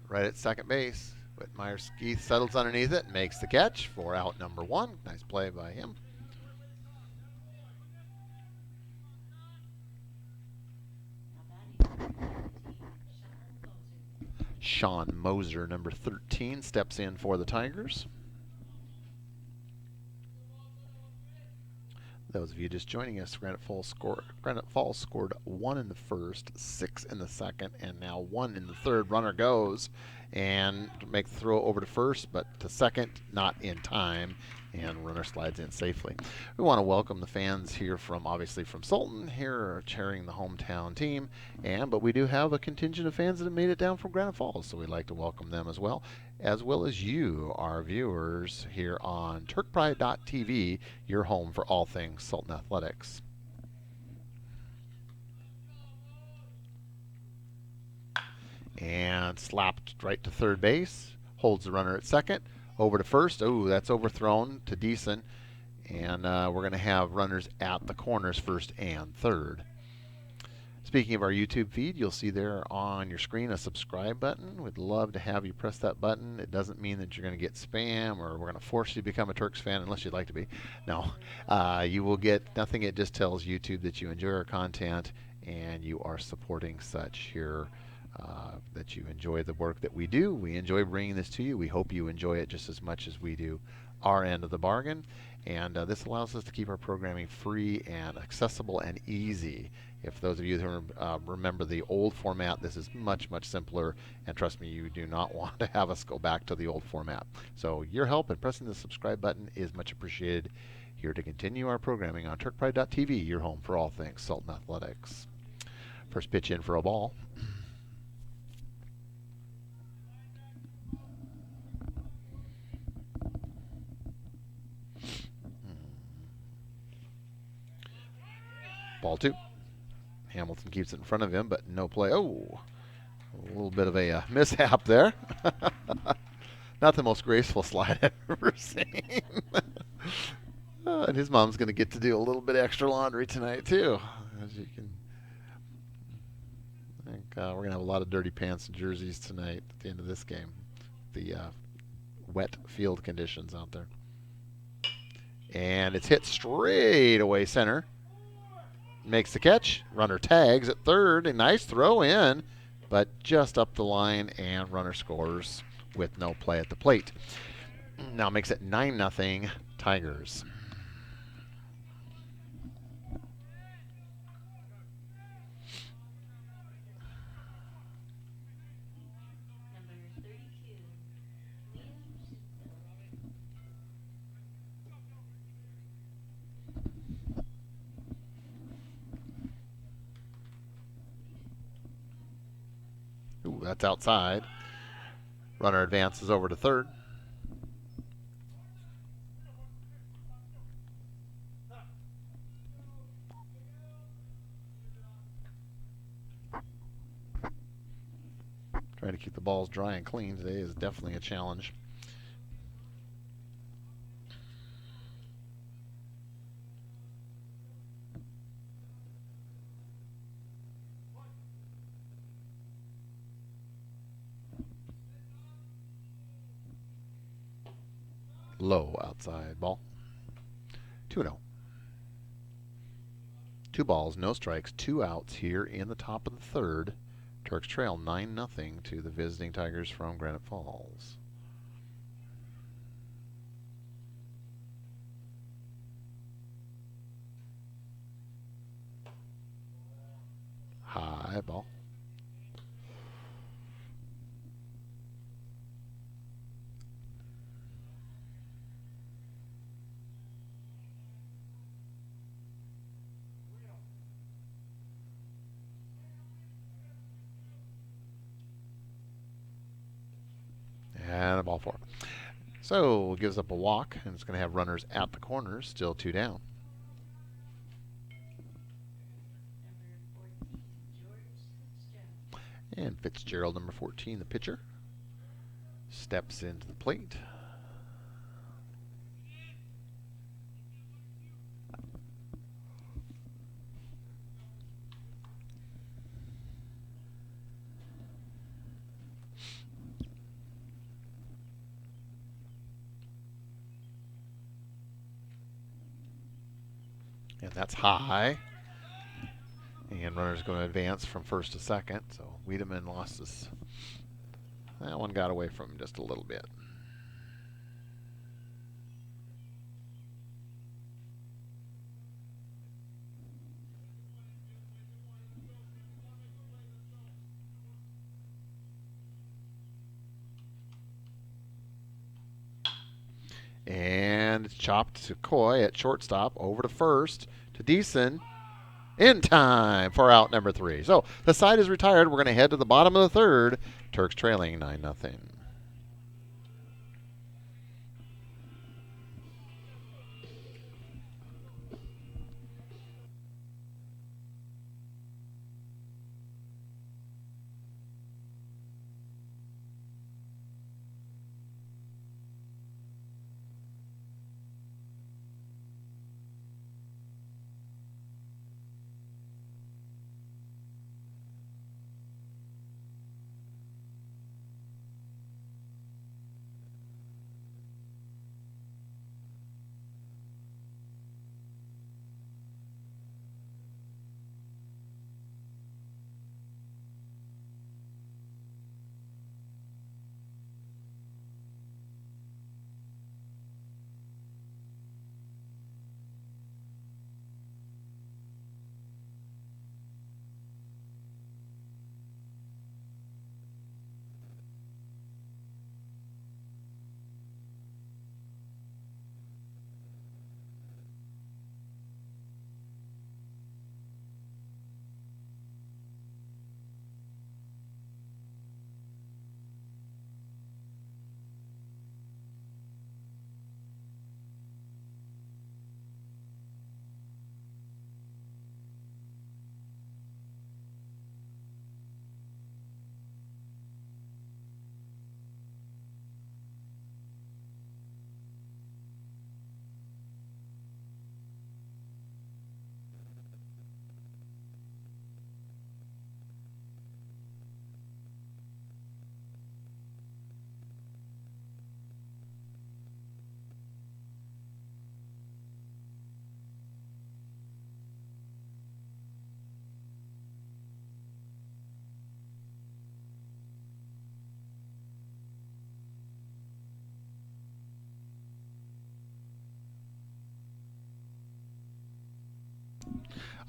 right at second base. Whitmire-Skeeth settles underneath it and makes the catch for out number 1. Nice play by him. Sean Moser, number 13, steps in for the Tigers. Those of you just joining us, Granite Falls scored 1 in the first, 6 in the second, and now 1 in the third. Runner goes and make the throw over to first, but to second, not in time, and runner slides in safely. We want to welcome the fans here obviously from Sultan, here cheering the hometown team, but we do have a contingent of fans that have made it down from Granite Falls, so we'd like to welcome them as well as you, our viewers, here on TurkPride.tv, your home for all things Sultan Athletics. And slapped right to third base, holds the runner at second, over to first. Oh, that's overthrown to Deason, and we're going to have runners at the corners, first and third. Speaking of our YouTube feed, you'll see there on your screen a subscribe button. We'd love to have you press that button. It doesn't mean that you're going to get spam or we're going to force you to become a Turks fan unless you'd like to be. No, you will get nothing. It just tells YouTube that you enjoy our content and you are supporting such here, that you enjoy the work that we do. We enjoy bringing this to you. We hope you enjoy it just as much as we do our end of the bargain. And this allows us to keep our programming free and accessible and easy. If those of you who remember the old format, this is much, much simpler. And trust me, you do not want to have us go back to the old format. So your help in pressing the subscribe button is much appreciated here to continue our programming on TurkPride.tv, your home for all things Sultan Athletics. First pitch in for a ball. Ball 2. Hamilton keeps it in front of him, but no play. Oh, a little bit of a mishap there. Not the most graceful slide I've ever seen. And his mom's going to get to do a little bit extra laundry tonight, too. As you can, I think we're going to have a lot of dirty pants and jerseys tonight at the end of this game. The wet field conditions out there. And it's hit straight away center. Makes the catch. Runner tags at third. A nice throw in, but just up the line, and runner scores with no play at the plate. Now makes it 9-0 Tigers. Ooh, that's outside. Runner advances over to third. Trying to keep the balls dry and clean today is definitely a challenge. Low outside ball. 2-0. 2 balls, no strikes, 2 outs here in the top of the third. Turks trail 9-0 to the visiting Tigers from Granite Falls. High ball. And a ball 4. So gives up a walk, and it's going to have runners at the corners, still 2 down. And Fitzgerald, number 14, the pitcher, steps into the plate. And that's high. And runner's going to advance from first to second. So Wiedemann lost his That one got away from him just a little bit. And it's chopped to Coy at shortstop, over to first, to Deason, in time for out number 3. So the side is retired. We're going to head to the bottom of the third. Turks trailing 9-0.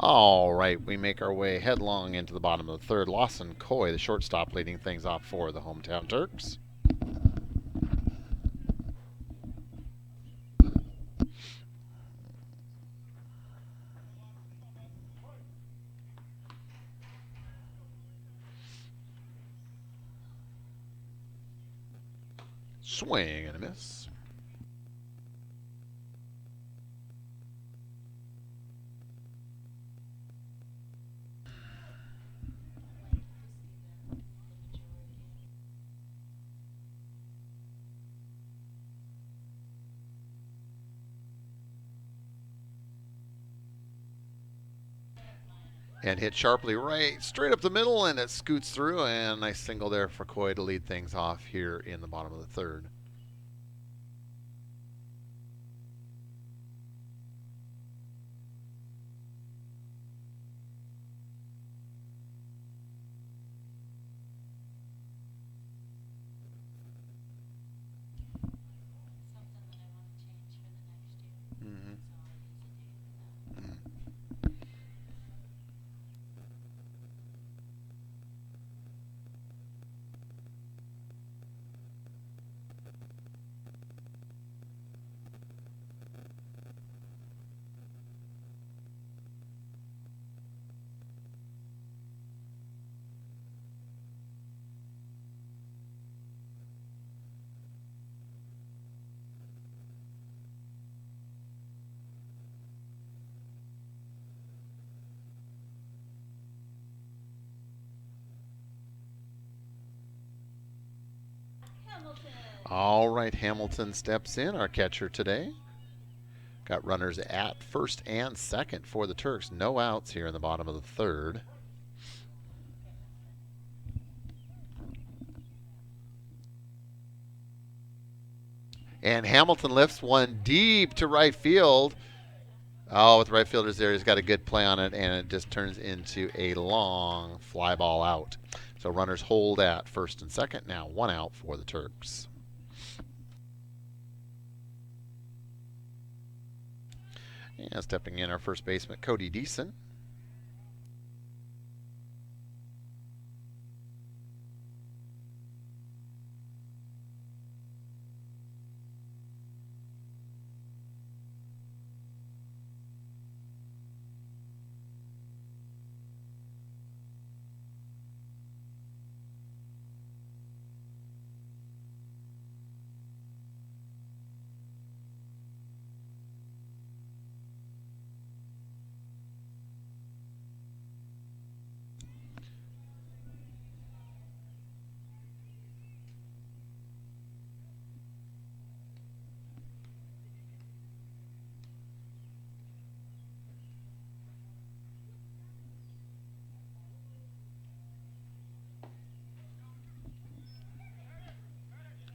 All right, we make our way headlong into the bottom of the third. Lawson Coy, the shortstop, leading things off for the hometown Turks. Swing and a miss. And hit sharply right, straight up the middle, and it scoots through. And a nice single there for Coy to lead things off here in the bottom of the third. Hamilton. All right, Hamilton steps in, our catcher today. Got runners at first and second for the Turks. No outs here in the bottom of the third. And Hamilton lifts one deep to right field. Oh, with the right fielders there, he's got a good play on it, and it just turns into a long fly ball out. So runners hold at first and second. Now 1 out for the Turks. And stepping in our first baseman, Cody Deason.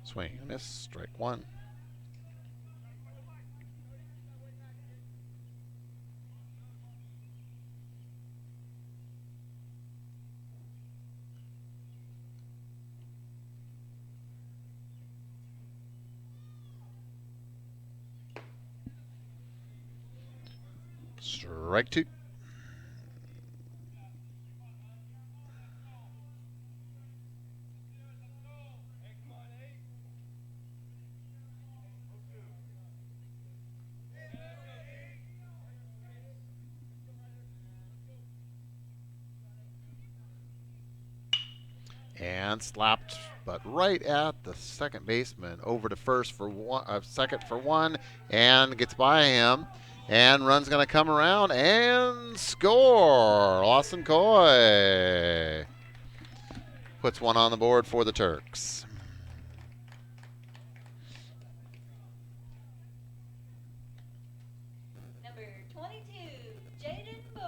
Swing and miss, strike 1. Strike 2. And slapped, but right at the second baseman. Over to first for one, second for 1, and gets by him. And run's going to come around and score. Lawson Coy puts 1 on the board for the Turks. Number 22, Jaden Boyd.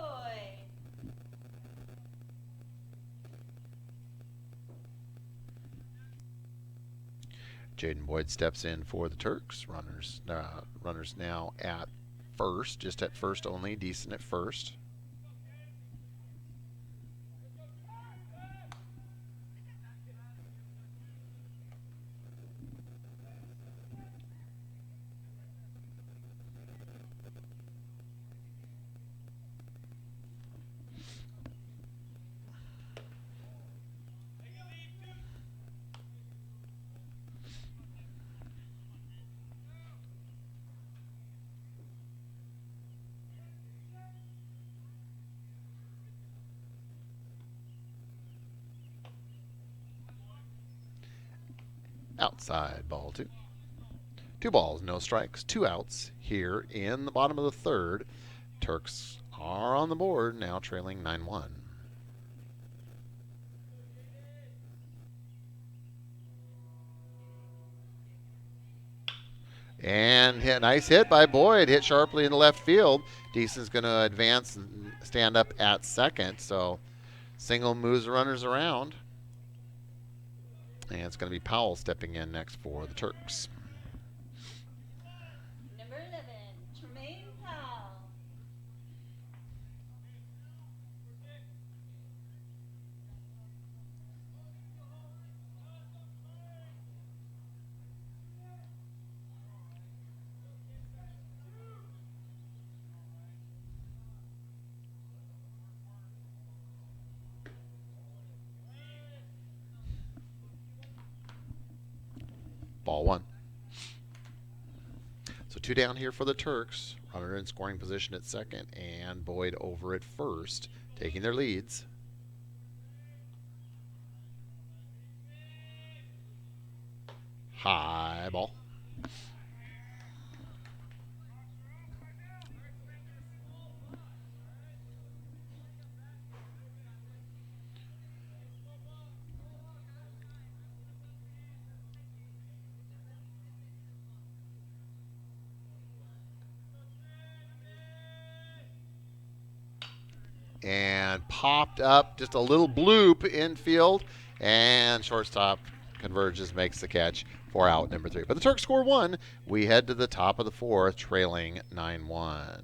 Jaden Boyd steps in for the Turks. Runners now at first, just at first only. Decent at first. Outside, ball 2. 2 balls, no strikes, 2 outs here in the bottom of the third. Turks are on the board, now trailing 9-1. And nice hit by Boyd, hit sharply in the left field. Deason's going to advance and stand up at second, so single moves the runners around. And it's going to be Powell stepping in next for the Turks. Number 11, Tremaine Powell. Ball 1. So 2 down here for the Turks. Runner in scoring position at second, and Boyd over at first, taking their leads. High ball. And popped up, just a little bloop infield, and shortstop converges, makes the catch for out number 3. But the Turks score 1. We head to the top of the 4th, trailing 9-1.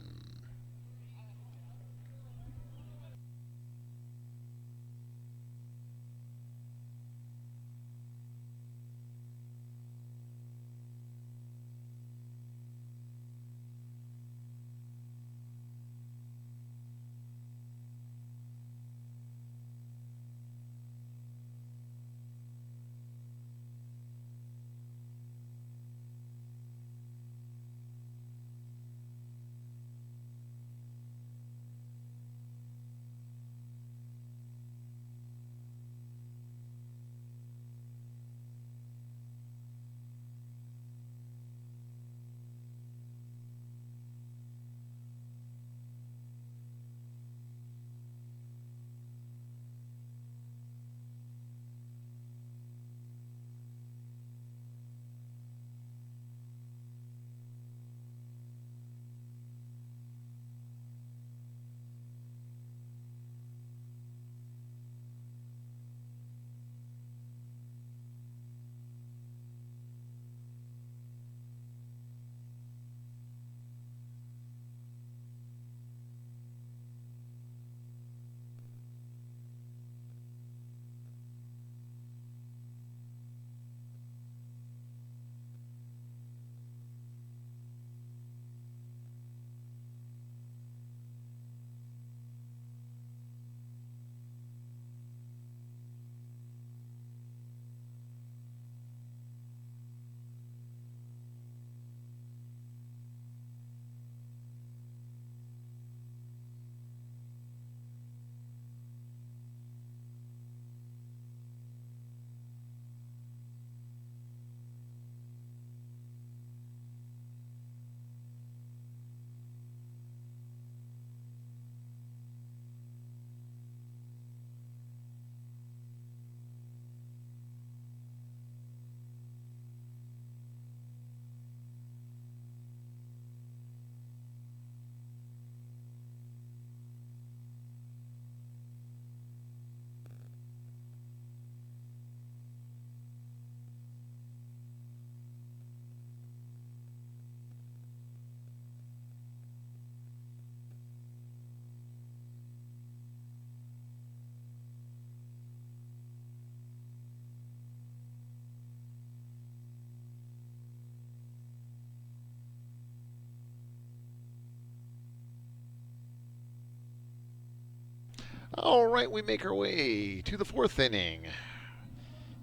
All right, we make our way to the fourth inning.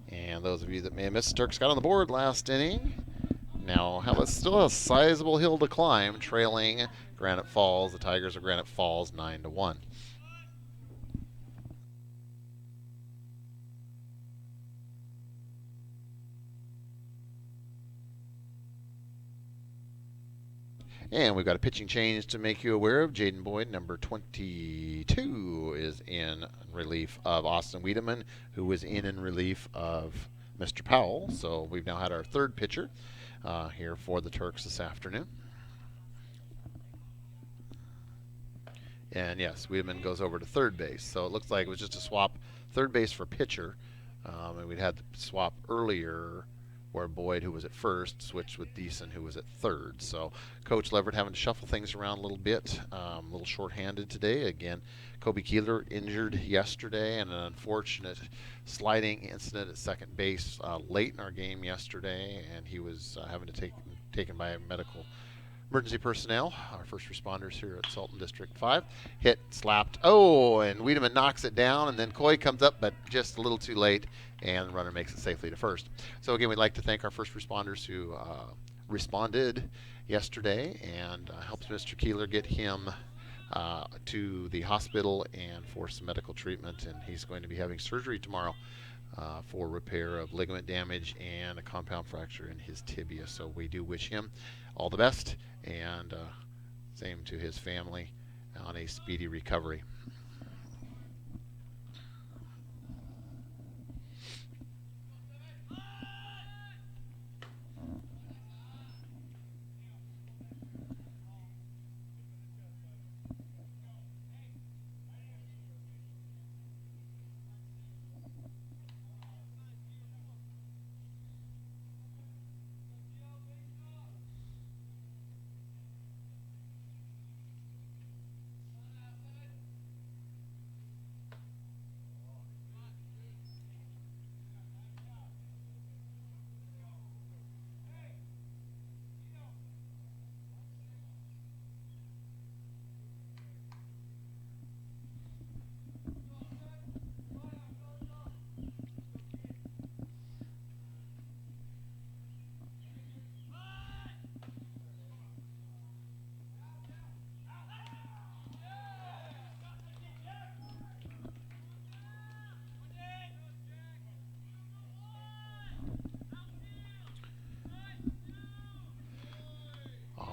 And those of you that may have missed, Turks got on the board last inning. Now, it's still a sizable hill to climb, trailing Granite Falls. The Tigers of Granite Falls 9-1. And we've got a pitching change to make you aware of. Jaden Boyd, number 22, is in relief of Austin Wiedemann, who was in relief of Mr. Powell. So we've now had our third pitcher here for the Turks this afternoon. And yes, Wiedemann goes over to third base. So it looks like it was just a swap, third base for pitcher. And we'd had the swap earlier where Boyd, who was at first, switched with Deason, who was at third. So Coach Leverett having to shuffle things around a little bit, a little shorthanded today. Again, Kobe Keeler injured yesterday, and an unfortunate sliding incident at second base late in our game yesterday, and he was having to taken by medical emergency personnel, our first responders here at Sultan District 5. Hit, slapped, and Wiedemann knocks it down, and then Coy comes up, but just a little too late, and the runner makes it safely to first. So again, we'd like to thank our first responders who responded yesterday and helped Mr. Keeler get him to the hospital and for some medical treatment, and he's going to be having surgery tomorrow for repair of ligament damage and a compound fracture in his tibia. So we do wish him all the best, and same to his family on a speedy recovery.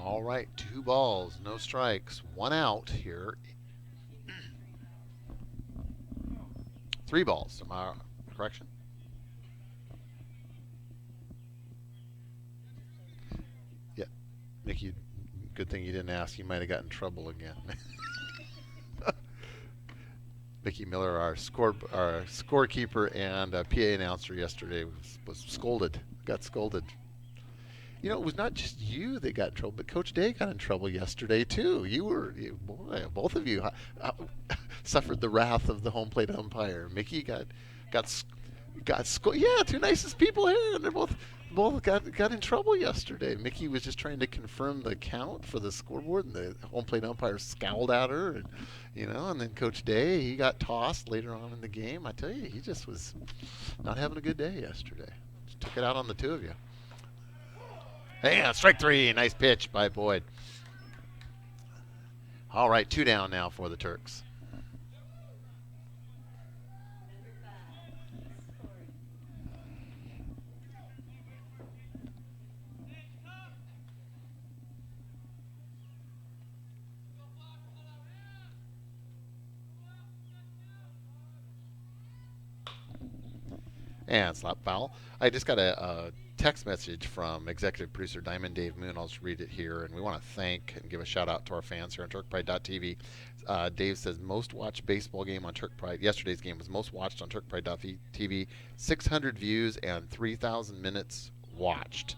All right, 2 balls, no strikes, 1 out here. 3 balls, am I correction? Yeah, Mickey, good thing you didn't ask. You might have gotten in trouble again. Mickey Miller, our scorekeeper and PA announcer yesterday, was scolded, got scolded. You know, it was not just you that got in trouble, but Coach Day got in trouble yesterday too. Both of you suffered the wrath of the home plate umpire. Mickey got scolded. Yeah, 2 nicest people here, and they both got in trouble yesterday. Mickey was just trying to confirm the count for the scoreboard, and the home plate umpire scowled at her, and then Coach Day, he got tossed later on in the game. I tell you, he just was not having a good day yesterday. Just took it out on the 2 of you. Hey, strike 3. Nice pitch by Boyd. All right, 2 down now for the Turks. And slap foul. I just got a text message from executive producer Diamond Dave Moon. I'll just read it here. And we want to thank and give a shout out to our fans here on TurkPride.tv. Dave says, most watched baseball game on Turk Pride. Yesterday's game was most watched on TurkPride.tv. 600 views and 3,000 minutes watched.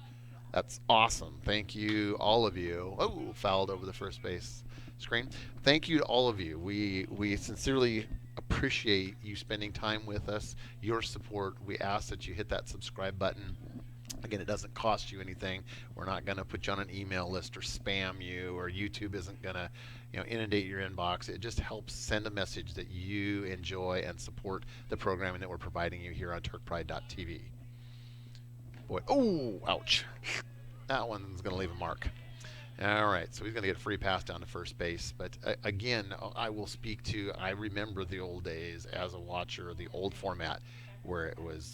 That's awesome. Thank you, all of you. Oh, fouled over the first base screen. Thank you to all of you. We sincerely appreciate you spending time with us, your support. We ask that you hit that subscribe button Again, it doesn't cost you anything. We're not going to put you on an email list or spam you, or YouTube isn't going to, inundate your inbox. It just helps send a message that you enjoy and support the programming that we're providing you here on TurkPride.tv. Boy, oh, ouch. That one's going to leave a mark. All right, so he's going to get a free pass down to first base. But again, I will speak to, I remember the old days as a watcher, the old format where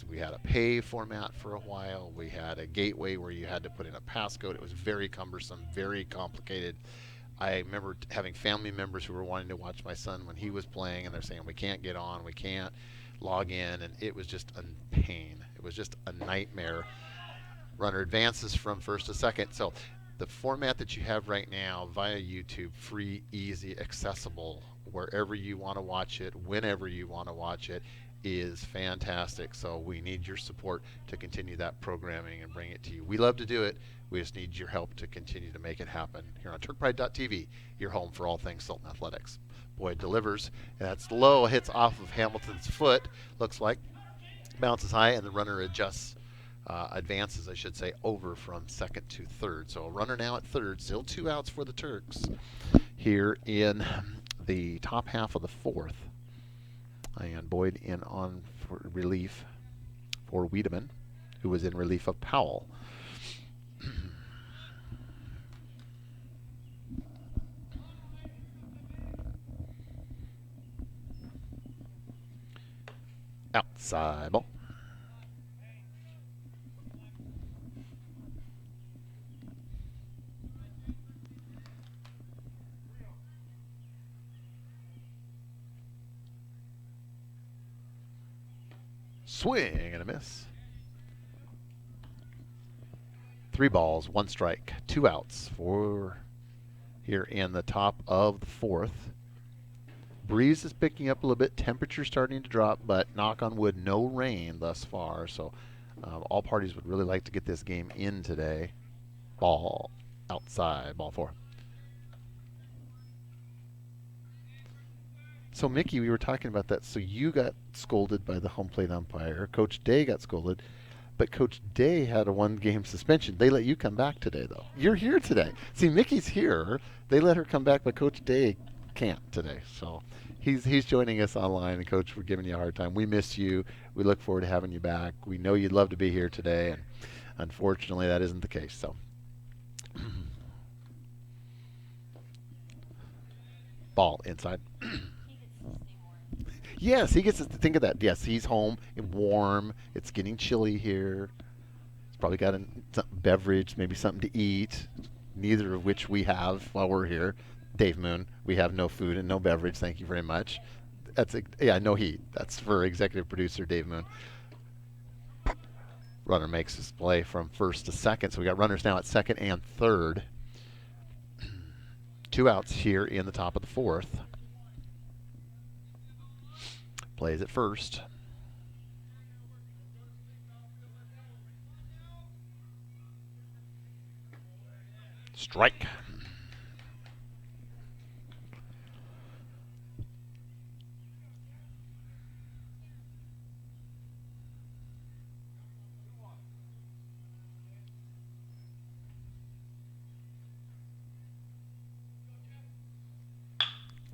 we had a pay format for a while. We had a gateway where you had to put in a passcode. It was very cumbersome, very complicated. I remember having family members who were wanting to watch my son when he was playing, and they're saying, we can't get on, we can't log in, and it was just a pain. It was just a nightmare. Runner advances from first to second. So the format that you have right now via YouTube, free, easy, accessible, wherever you want to watch it, whenever you want to watch it, is fantastic. So we need your support to continue that programming and bring it to you. We love to do it. We just need your help to continue to make it happen here on TurkPride.tv, your home for all things Sultan Athletics. Boyd delivers. That's low, hits off of Hamilton's foot, looks like. Bounces high, and the runner advances, I should say, over from second to third. So a runner now at third, still 2 outs for the Turks here in the top half of the fourth. And Boyd in on for relief for Wiedemann, who was in relief of Powell. Outside ball. Swing and a miss. 3 balls, 1 strike, 2 outs for here in the top of the fourth. Breeze is picking up a little bit. Temperature starting to drop, but knock on wood, no rain thus far. So all parties would really like to get this game in today. Ball outside, ball 4. So, Mickey, we were talking about that. So you got scolded by the home plate umpire. Coach Day got scolded. But Coach Day had a 1-game suspension. They let you come back today, though. You're here today. See, Mickey's here. They let her come back, but Coach Day can't today. So he's joining us online. And, Coach, we're giving you a hard time. We miss you. We look forward to having you back. We know you'd love to be here today, and unfortunately that isn't the case. So ball inside. Yes, he gets to think of that. Yes, he's home, warm. It's getting chilly here. He's probably got a beverage, maybe something to eat, neither of which we have while we're here. Dave Moon, we have no food and no beverage. Thank you very much. No heat. That's for executive producer Dave Moon. Runner makes his play from first to second. So we got runners now at second and third. 2 outs here in the top of the fourth. Plays at first. Strike.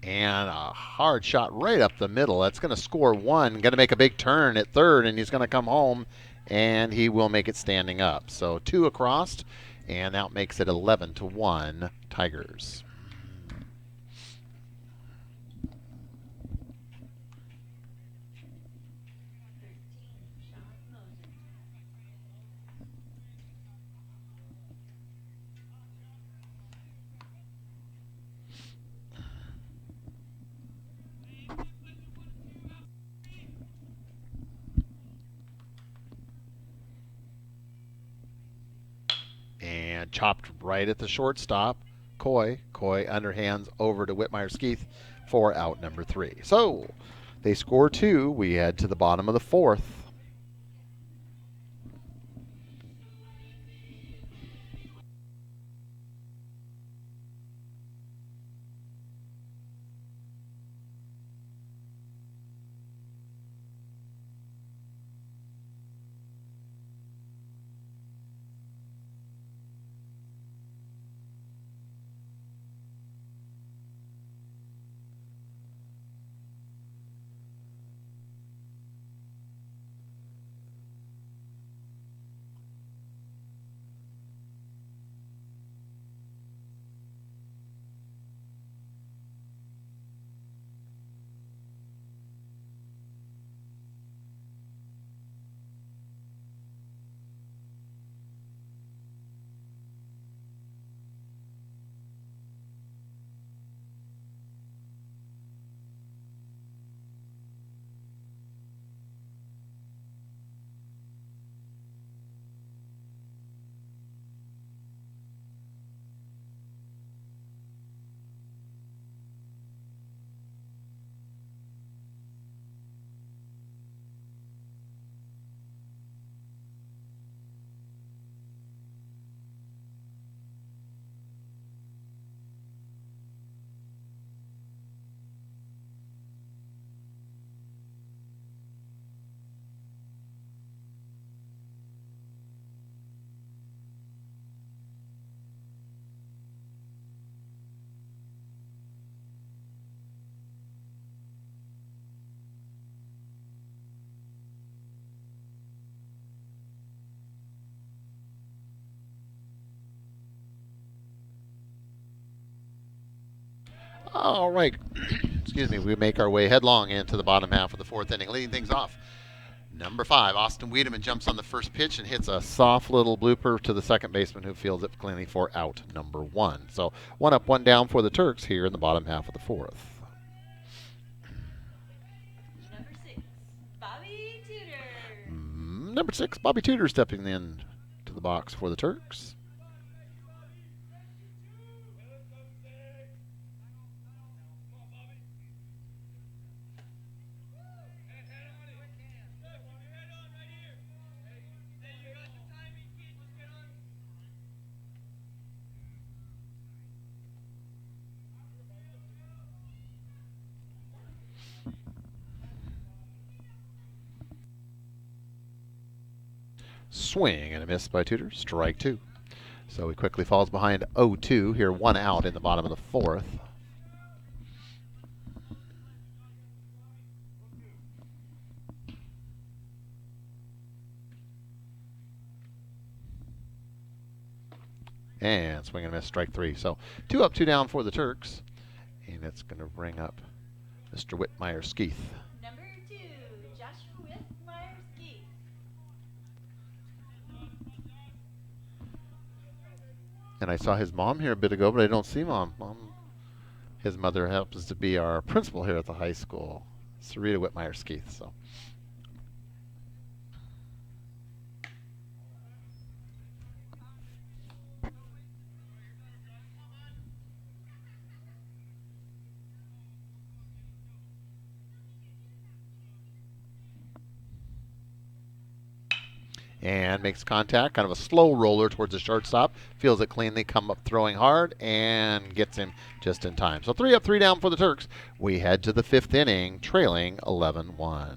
And a hard shot right up the middle. That's going to score 1. Going to make a big turn at third, and he's going to come home, and he will make it standing up. So 2 across, and that makes it 11-1 Tigers. And chopped right at the shortstop. Coy underhands over to Whitmire-Skeeth for out number 3. So they score 2. We head to the bottom of the fourth. All right. Excuse me. We make our way headlong into the bottom half of the fourth inning. Leading things off, number 5, Austin Wiedemann jumps on the first pitch and hits a soft little blooper to the second baseman who fields it cleanly for out number 1. So 1 up, 1 down for the Turks here in the bottom half of the fourth. Number 6, Bobby Tudor. Number 6, Bobby Tudor stepping in to the box for the Turks. Swing and a miss by Tudor. Strike 2. So he quickly falls behind 0-2 here, 1 out in the bottom of the fourth. And swing and a miss, strike 3. So 2 up, 2 down for the Turks. And it's going to bring up Mr. Whitmire-Skeeth. Number 2, Joshua Whitmire-Skeeth. And I saw his mom here a bit ago, but I don't see Mom. His mother happens to be our principal here at the high school, Sarita Whitmire-Skeeth. So. And makes contact, kind of a slow roller towards the shortstop. Feels it cleanly, come up throwing hard, and gets him just in time. So 3 up, 3 down for the Turks. We head to the fifth inning, trailing 11-1.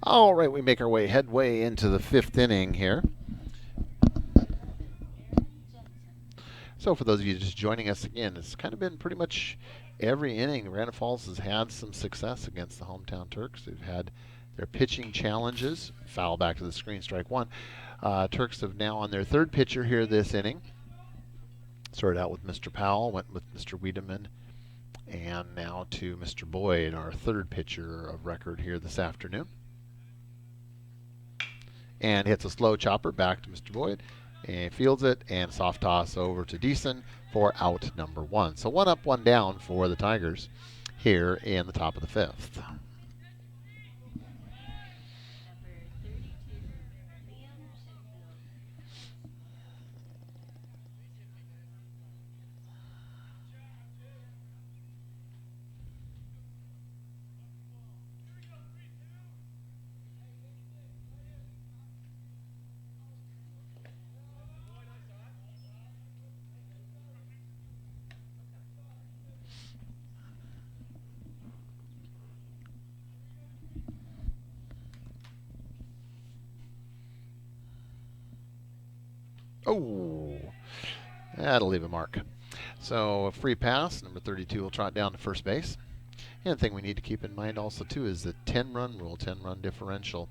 All right, we make our headway into the fifth inning here. So for those of you just joining us again, it's kind of been pretty much every inning. Granite Falls has had some success against the hometown Turks. They've had their pitching challenges. Foul back to the screen, strike 1. Turks have now on their third pitcher here this inning. Started out with Mr. Powell, went with Mr. Wiedemann, and now to Mr. Boyd, our third pitcher of record here this afternoon. and hits a slow chopper back to Mr. Boyd, and fields it, and soft toss over to Deason for out number 1. So 1 up, 1 down for the Tigers here in the top of the 5th. Number 32, Liam Sheffield. Oh, that'll leave a mark. So a free pass. Number 32 will trot down to first base. And the thing we need to keep in mind also, too, is the 10-run rule, 10-run differential.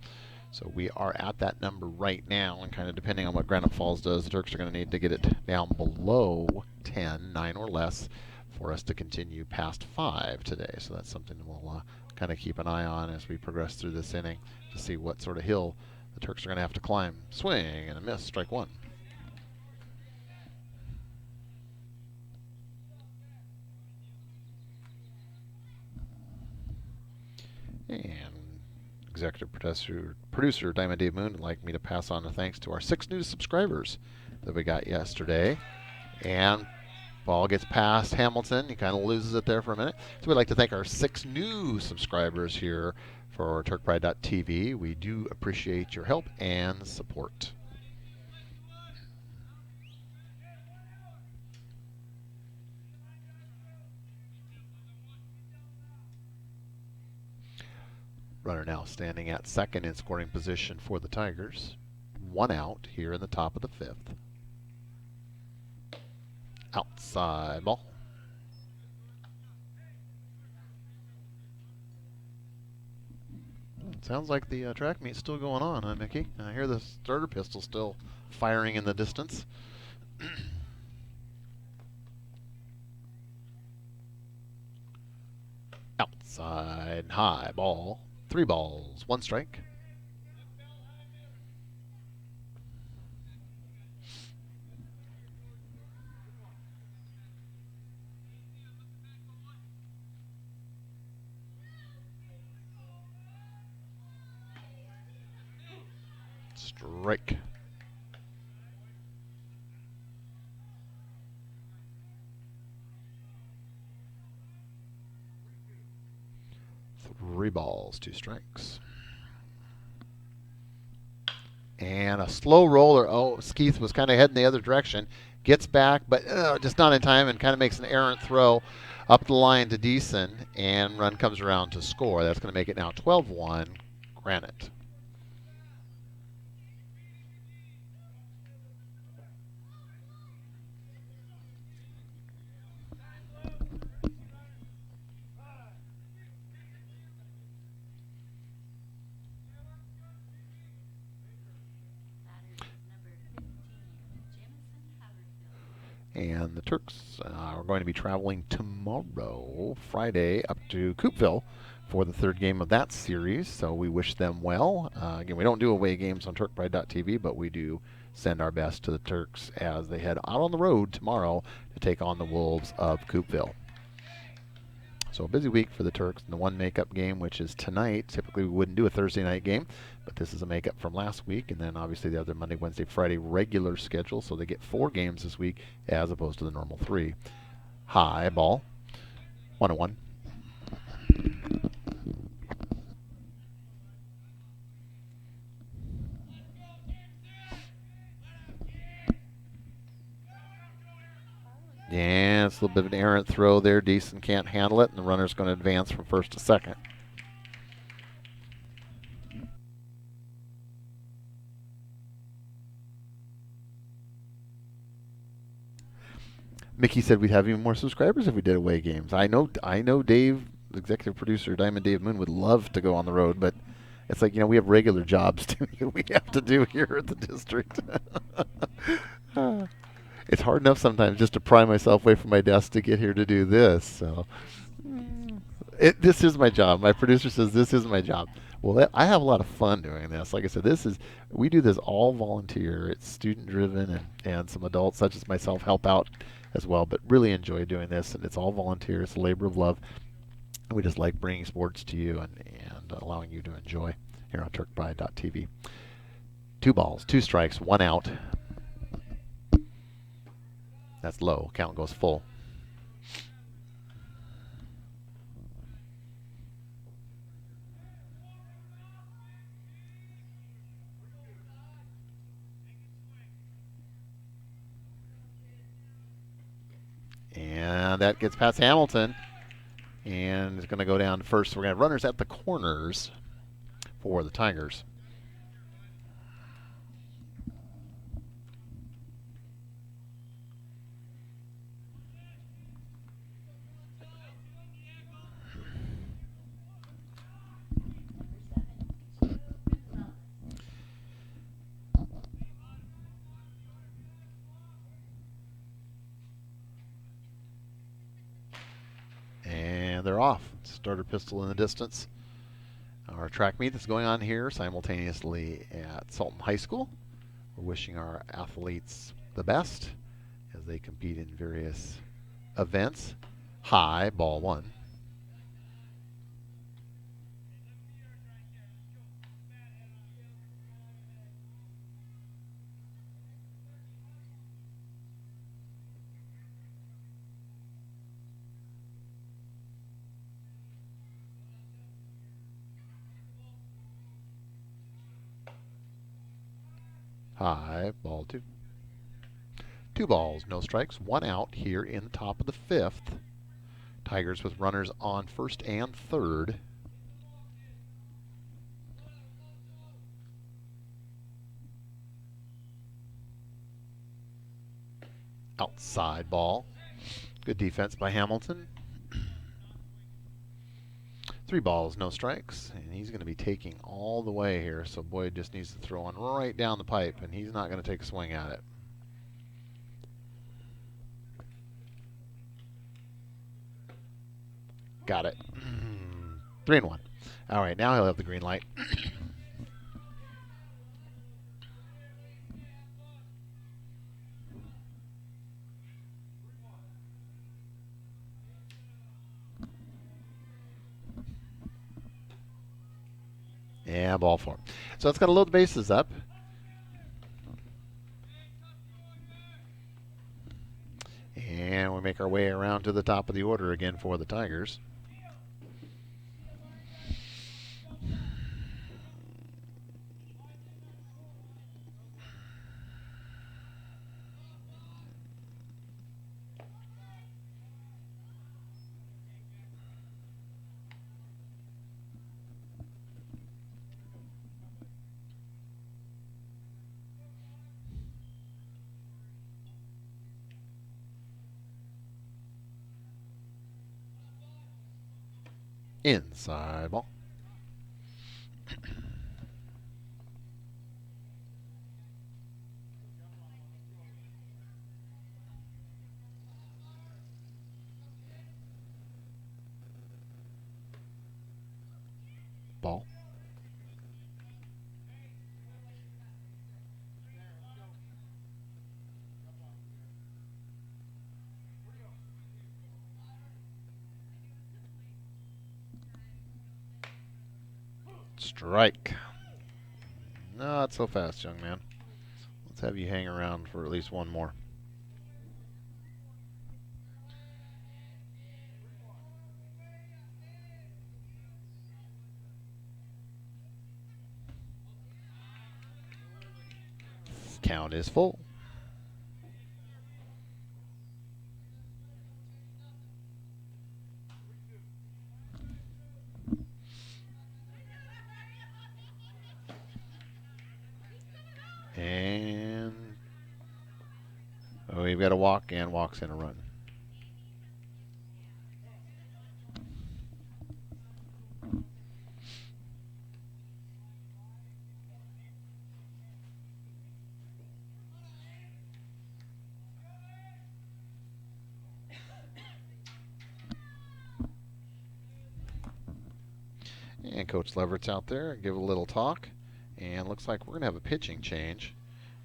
So we are at that number right now, and kind of depending on what Granite Falls does, the Turks are going to need to get it down below 10, 9 or less, for us to continue past 5 today. So that's something we'll kind of keep an eye on as we progress through this inning to see what sort of hill the Turks are going to have to climb. Swing and a miss, strike 1. And executive producer Diamond Dave Moon would like me to pass on a thanks to our 6 new subscribers that we got yesterday. And ball gets past Hamilton. He kind of loses it there for a minute. So we'd like to thank our 6 new subscribers here for TurkPride.tv. We do appreciate your help and support. Runner now standing at second in scoring position for the Tigers. 1 out here in the top of the 5th. Outside ball. Sounds like the track meet's still going on, huh, Mickey? I hear the starter pistol still firing in the distance. Outside high ball. 3 balls, 1 strike. Strike. Three balls, 2 strikes. And a slow roller. Oh, Skeeth was kind of heading the other direction. Gets back, but just not in time, and kind of makes an errant throw up the line to Deason, and run comes around to score. That's going to make it now 12-1, Granite. And the Turks are going to be traveling tomorrow, Friday, up to Coopville for the 3rd game of that series. So we wish them well. Again, we don't do away games on TurkPride.tv, but we do send our best to the Turks as they head out on the road tomorrow to take on the Wolves of Coopville. So a busy week for the Turks in the 1 makeup game, which is tonight. Typically we wouldn't do a Thursday night game, but this is a makeup from last week. And then obviously the other Monday, Wednesday, Friday regular schedule. So they get 4 games this week as opposed to the normal 3. High ball. 1-1. Yeah, it's a little bit of an errant throw there. Deason can't handle it, and the runner's going to advance from first to second. Mickey said we'd have even more subscribers if we did away games. I know Dave, the executive producer, Diamond Dave Moon, would love to go on the road, but it's like, we have regular jobs we have to do here at the district. It's hard enough sometimes just to pry myself away from my desk to get here to do this. So this is my job. My producer says this is my job. Well, I have a lot of fun doing this. Like I said, we do this all volunteer. It's student driven, and some adults such as myself help out as well. But really enjoy doing this, and it's all volunteer. It's a labor of love. We just like bringing sports to you and allowing you to enjoy here on TurkBride.tv. 2 balls, 2 strikes, 1 out. That's low. Count goes full. And that gets past Hamilton. And it's going to go down to first. We're going to have runners at the corners for the Tigers. And they're off. Starter pistol in the distance. Our track meet that's going on here simultaneously at Sultan High School. We're wishing our athletes the best as they compete in various events. High, ball 1. High, ball 2. 2 balls, no strikes, 1 out here in the top of the 5th. Tigers with runners on first and third. Outside ball. Good defense by Hamilton. 3 balls, no strikes, and he's going to be taking all the way here, so Boyd just needs to throw one right down the pipe, and he's not going to take a swing at it. Got it. 3-1. All right, now he'll have the green light. Yeah, ball 4. So it's got to load the bases up. And we make our way around to the top of the order again for the Tigers. Inside ball. Ball. Strike. Not so fast, young man. Let's have you hang around for at least one more. Count is full. And we've got a walk and walks in a run. And Coach Leverett's out there and give a little talk. And looks like we're going to have a pitching change.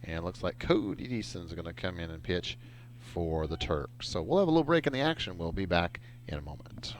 And looks like Cody Deason's going to come in and pitch for the Turks. So we'll have a little break in the action. We'll be back in a moment.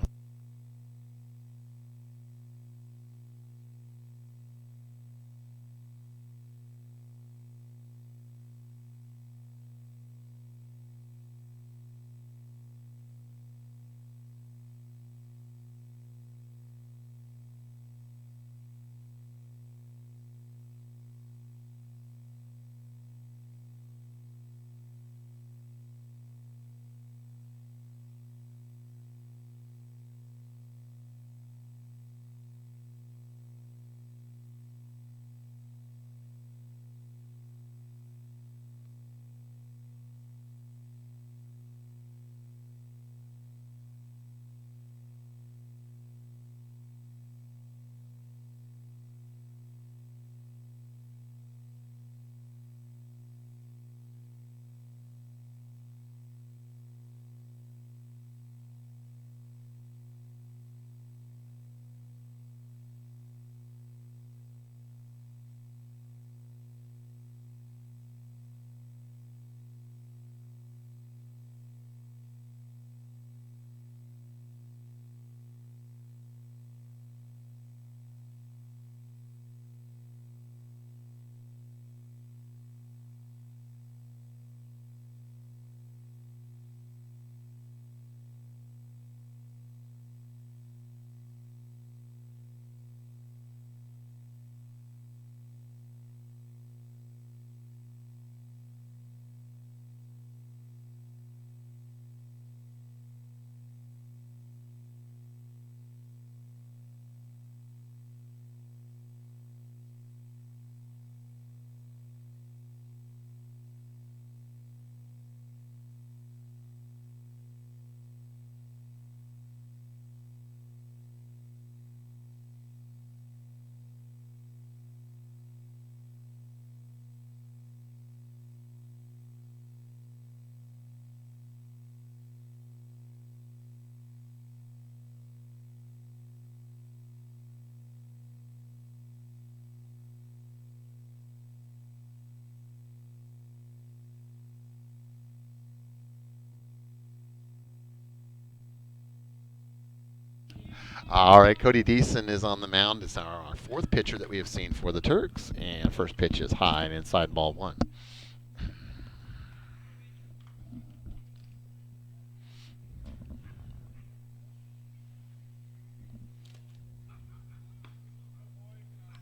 All right, Cody Deason is on the mound. It's our fourth pitcher that we have seen for the Turks. And first pitch is high and inside, ball one.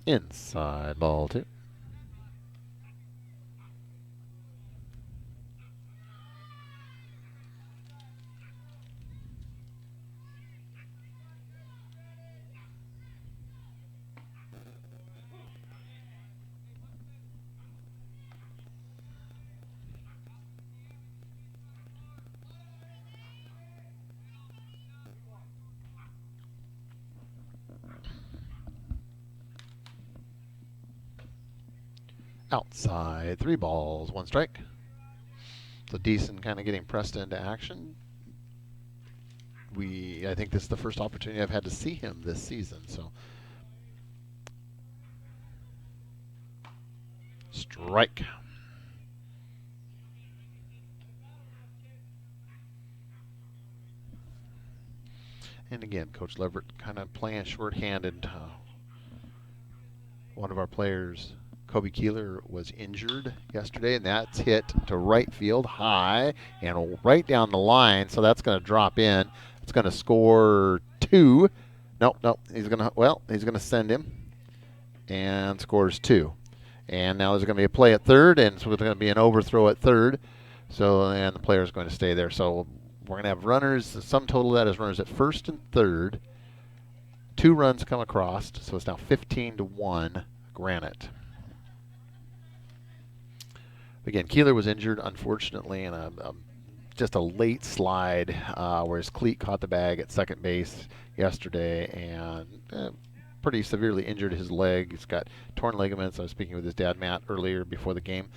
Inside, ball two. Outside, 3 balls, 1 strike. So Deason kind of getting pressed into action. I think this is the first opportunity I've had to see him this season. So strike. And again, Coach Leverett kind of playing short-handed. One of our players, Kobe Keeler, was injured yesterday, and that's hit to right field high and right down the line. So that's going to drop in. It's going to score 2. Nope. He's going to send him and scores 2. And now there's going to be a play at third, and so there's going to be an overthrow at third. So, and the player is going to stay there. So we're going to have runners. The sum total of that is runners at first and third. 2 runs come across, so it's now 15-1 Granite. Again, Keeler was injured, unfortunately, in just a late slide where his cleat caught the bag at second base yesterday and pretty severely injured his leg. He's got torn ligaments. I was speaking with his dad, Matt, earlier before the game.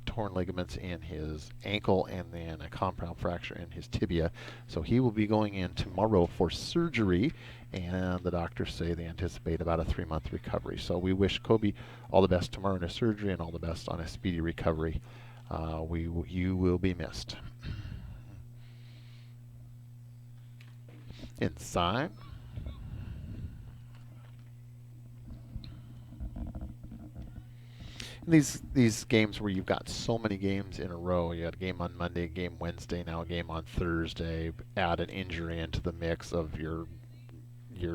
torn ligaments in his ankle and then a compound fracture in his tibia. So he will be going in tomorrow for surgery, and the doctors say they anticipate about a 3-month recovery. So we wish Kobe all the best tomorrow in his surgery and all the best on a speedy recovery. You will be missed. Inside. These games where you've got so many games in a row, you had a game on Monday, a game Wednesday, now a game on Thursday, add an injury into the mix of your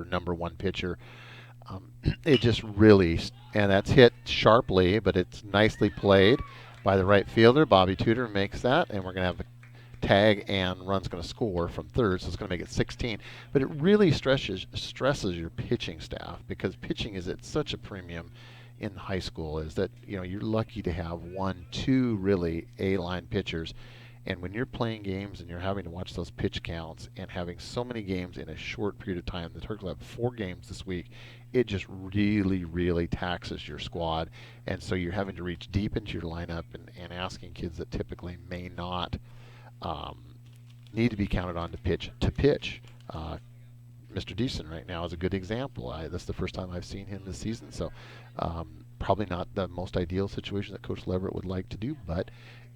number one pitcher. It just really, and that's hit sharply, but it's nicely played by the right fielder. Bobby Tudor makes that, and we're going to have a tag, and run's going to score from third, so it's going to make it 16. But it really stresses your pitching staff, because pitching is at such a premium in high school, is that you're lucky to have 1, 2 really A-line pitchers. And when you're playing games and you're having to watch those pitch counts and having so many games in a short period of time, the Turks will have 4 games this week, it just really, really taxes your squad. And so you're having to reach deep into your lineup and asking kids that typically may not need to be counted on to pitch. Mr. Deason right now is a good example. That's the first time I've seen him this season, so probably not the most ideal situation that Coach Leverett would like to do, but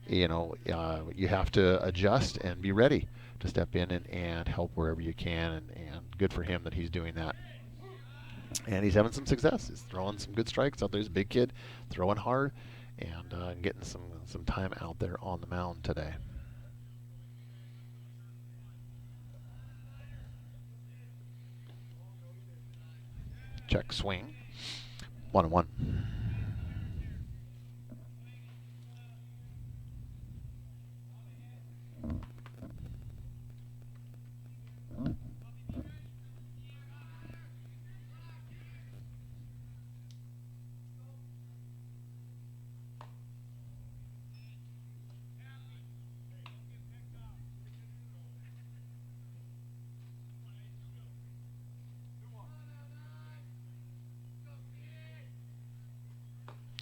you have to adjust and be ready to step in and help wherever you can, and good for him that he's doing that. And he's having some success. He's throwing some good strikes out there. He's a big kid, throwing hard, and getting some time out there on the mound today. Check swing. 1-1.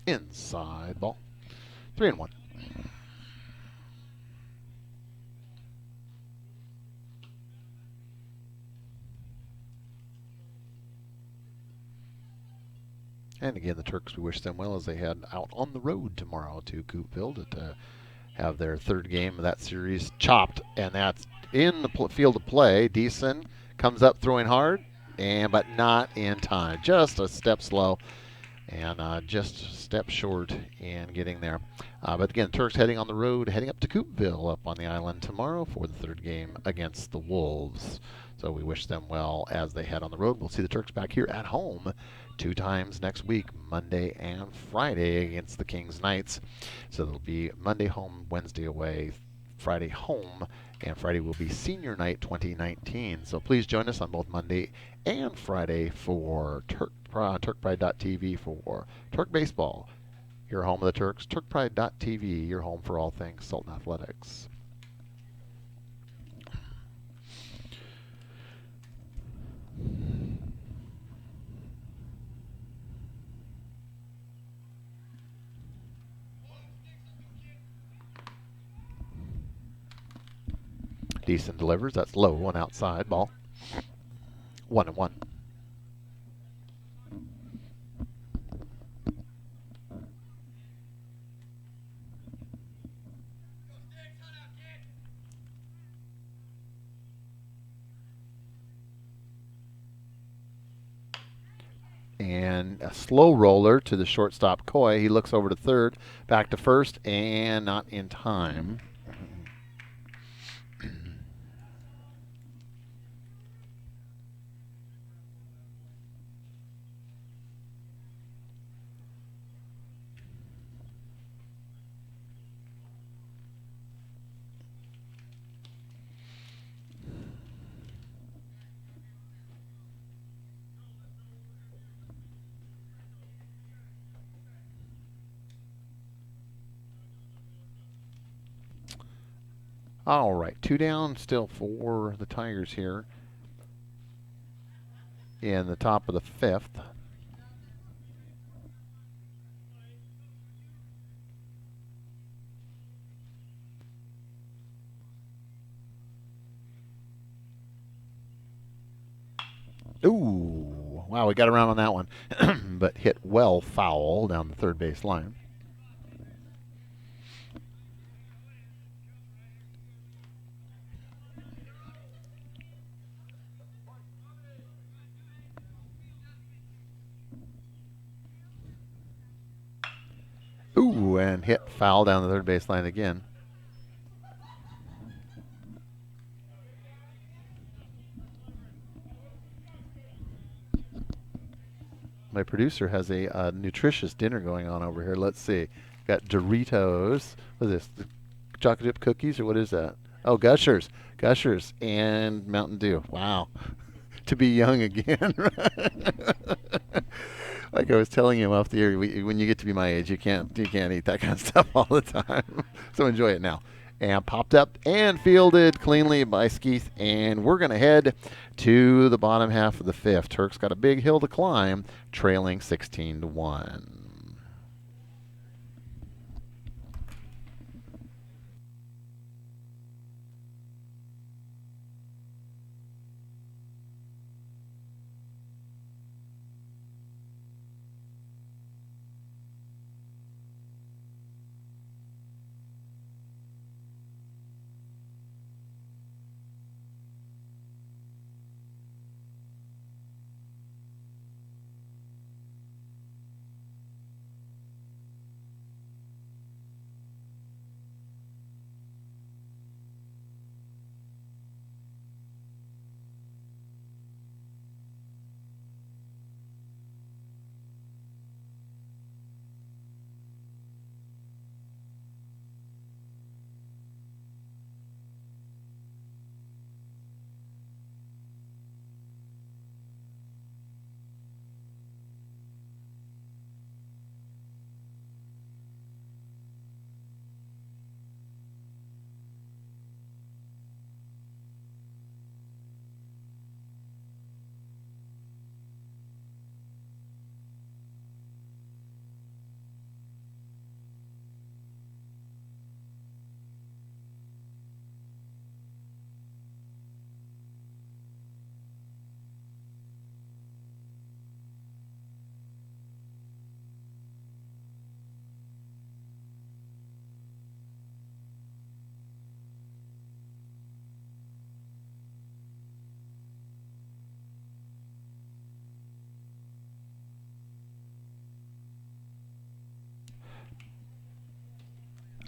Inside ball. 3-1. And again, the Turks, we wish them well as they head out on the road tomorrow to Coopville to have their third game of that series chopped, and that's in the field of play. Deason comes up throwing hard, but not in time. Just a step slow, and just a step short in getting there. But again, Turks heading on the road, heading up to Coopville up on the island tomorrow for the third game against the Wolves. So we wish them well as they head on the road. We'll see the Turks back here at home 2 times next week, Monday and Friday against the Kings Knights. So it'll be Monday home, Wednesday away, Friday home, and Friday will be Senior Night 2019. So please join us on both Monday and Friday for TurkPride.tv for Turk Baseball. Your home of the Turks, TurkPride.tv, your home for all things Sultan Athletics. Deason delivers. That's low, one outside ball. 1-1. And a slow roller to the shortstop, Coy. He looks over to third, back to first, and not in time. All right, 2 down still for the Tigers here in the top of the 5th. Ooh, wow, we got around on that one, but hit well foul down the third base line. Ooh, and hit foul down the third base line again. My producer has a nutritious dinner going on over here. Let's see. Got Doritos. What is this? Chocolate chip cookies, or what is that? Oh, Gushers. Gushers and Mountain Dew. Wow. To be young again. Like I was telling him off the air, when you get to be my age, you can't eat that kind of stuff all the time. So enjoy it now. And popped up and fielded cleanly by Skeeth. And we're going to head to the bottom half of the fifth. Turks got a big hill to climb, trailing 16-1.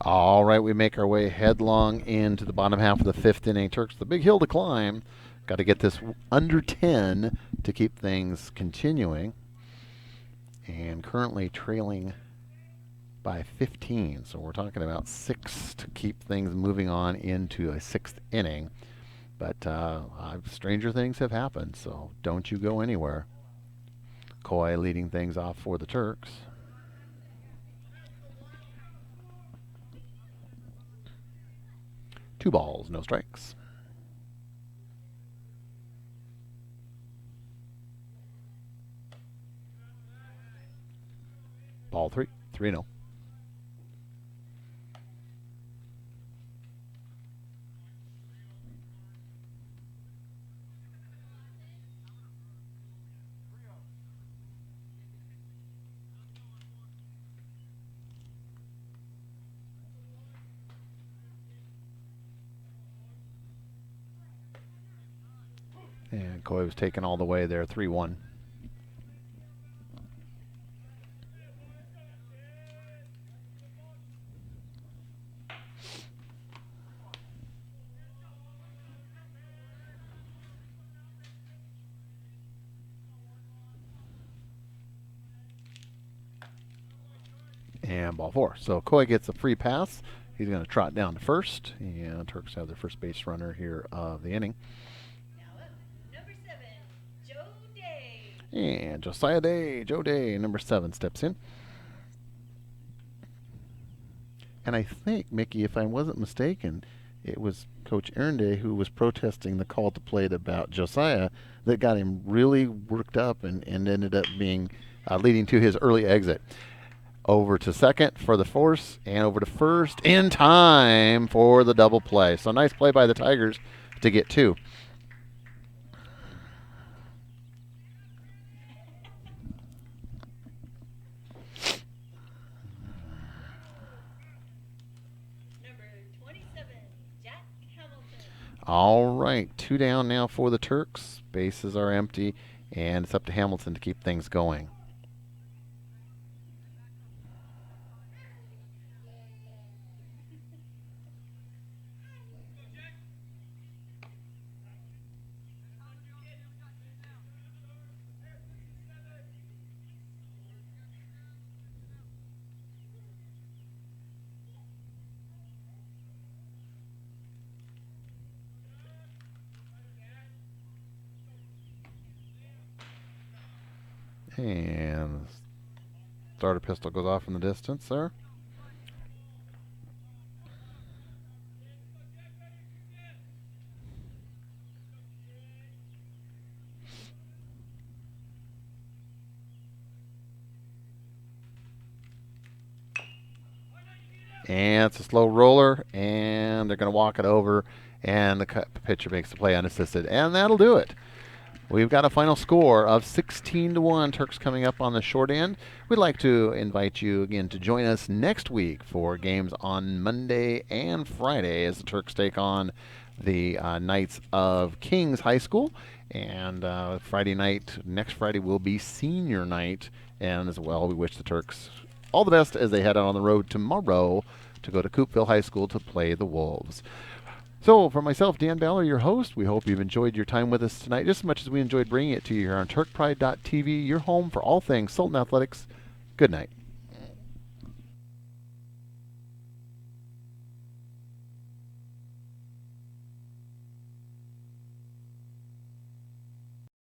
All right, we make our way headlong into the bottom half of the fifth inning. Turks, the big hill to climb. Got to get this under 10 to keep things continuing. And currently trailing by 15. So we're talking about 6 to keep things moving on into a sixth inning. But stranger things have happened, so don't you go anywhere. Coy leading things off for the Turks. Two balls, no strikes. Ball 3, 3-0. And Coy was taken all the way there, 3-1. And ball 4. So Coy gets a free pass. He's going to trot down to first. And Turks have their first base runner here of the inning. Now up, number 7, Joe Day. And Josiah Day, Joe Day, number 7, steps in. And I think, Mickey, if I wasn't mistaken, it was Coach Aaron Day who was protesting the call to play about Josiah that got him really worked up and ended up being leading to his early exit. Over to second for the force, and over to first in time for the double play. So nice play by the Tigers to get 2. All right, 2 down now for the Turks. Bases are empty, and it's up to Hamilton to keep things going. And starter pistol goes off in the distance there. And it's a slow roller, and they're going to walk it over, and the pitcher makes the play unassisted, and that'll do it. We've got a final score of 16-1. Turks coming up on the short end. We'd like to invite you again to join us next week for games on Monday and Friday as the Turks take on the Knights of Kings High School. And Friday night, next Friday, will be senior night. And as well, we wish the Turks all the best as they head out on the road tomorrow to go to Coopville High School to play the Wolves. So, for myself, Dan Baller, your host, we hope you've enjoyed your time with us tonight just as much as we enjoyed bringing it to you here on TurkPride.tv, your home for all things Sultan Athletics. Good night.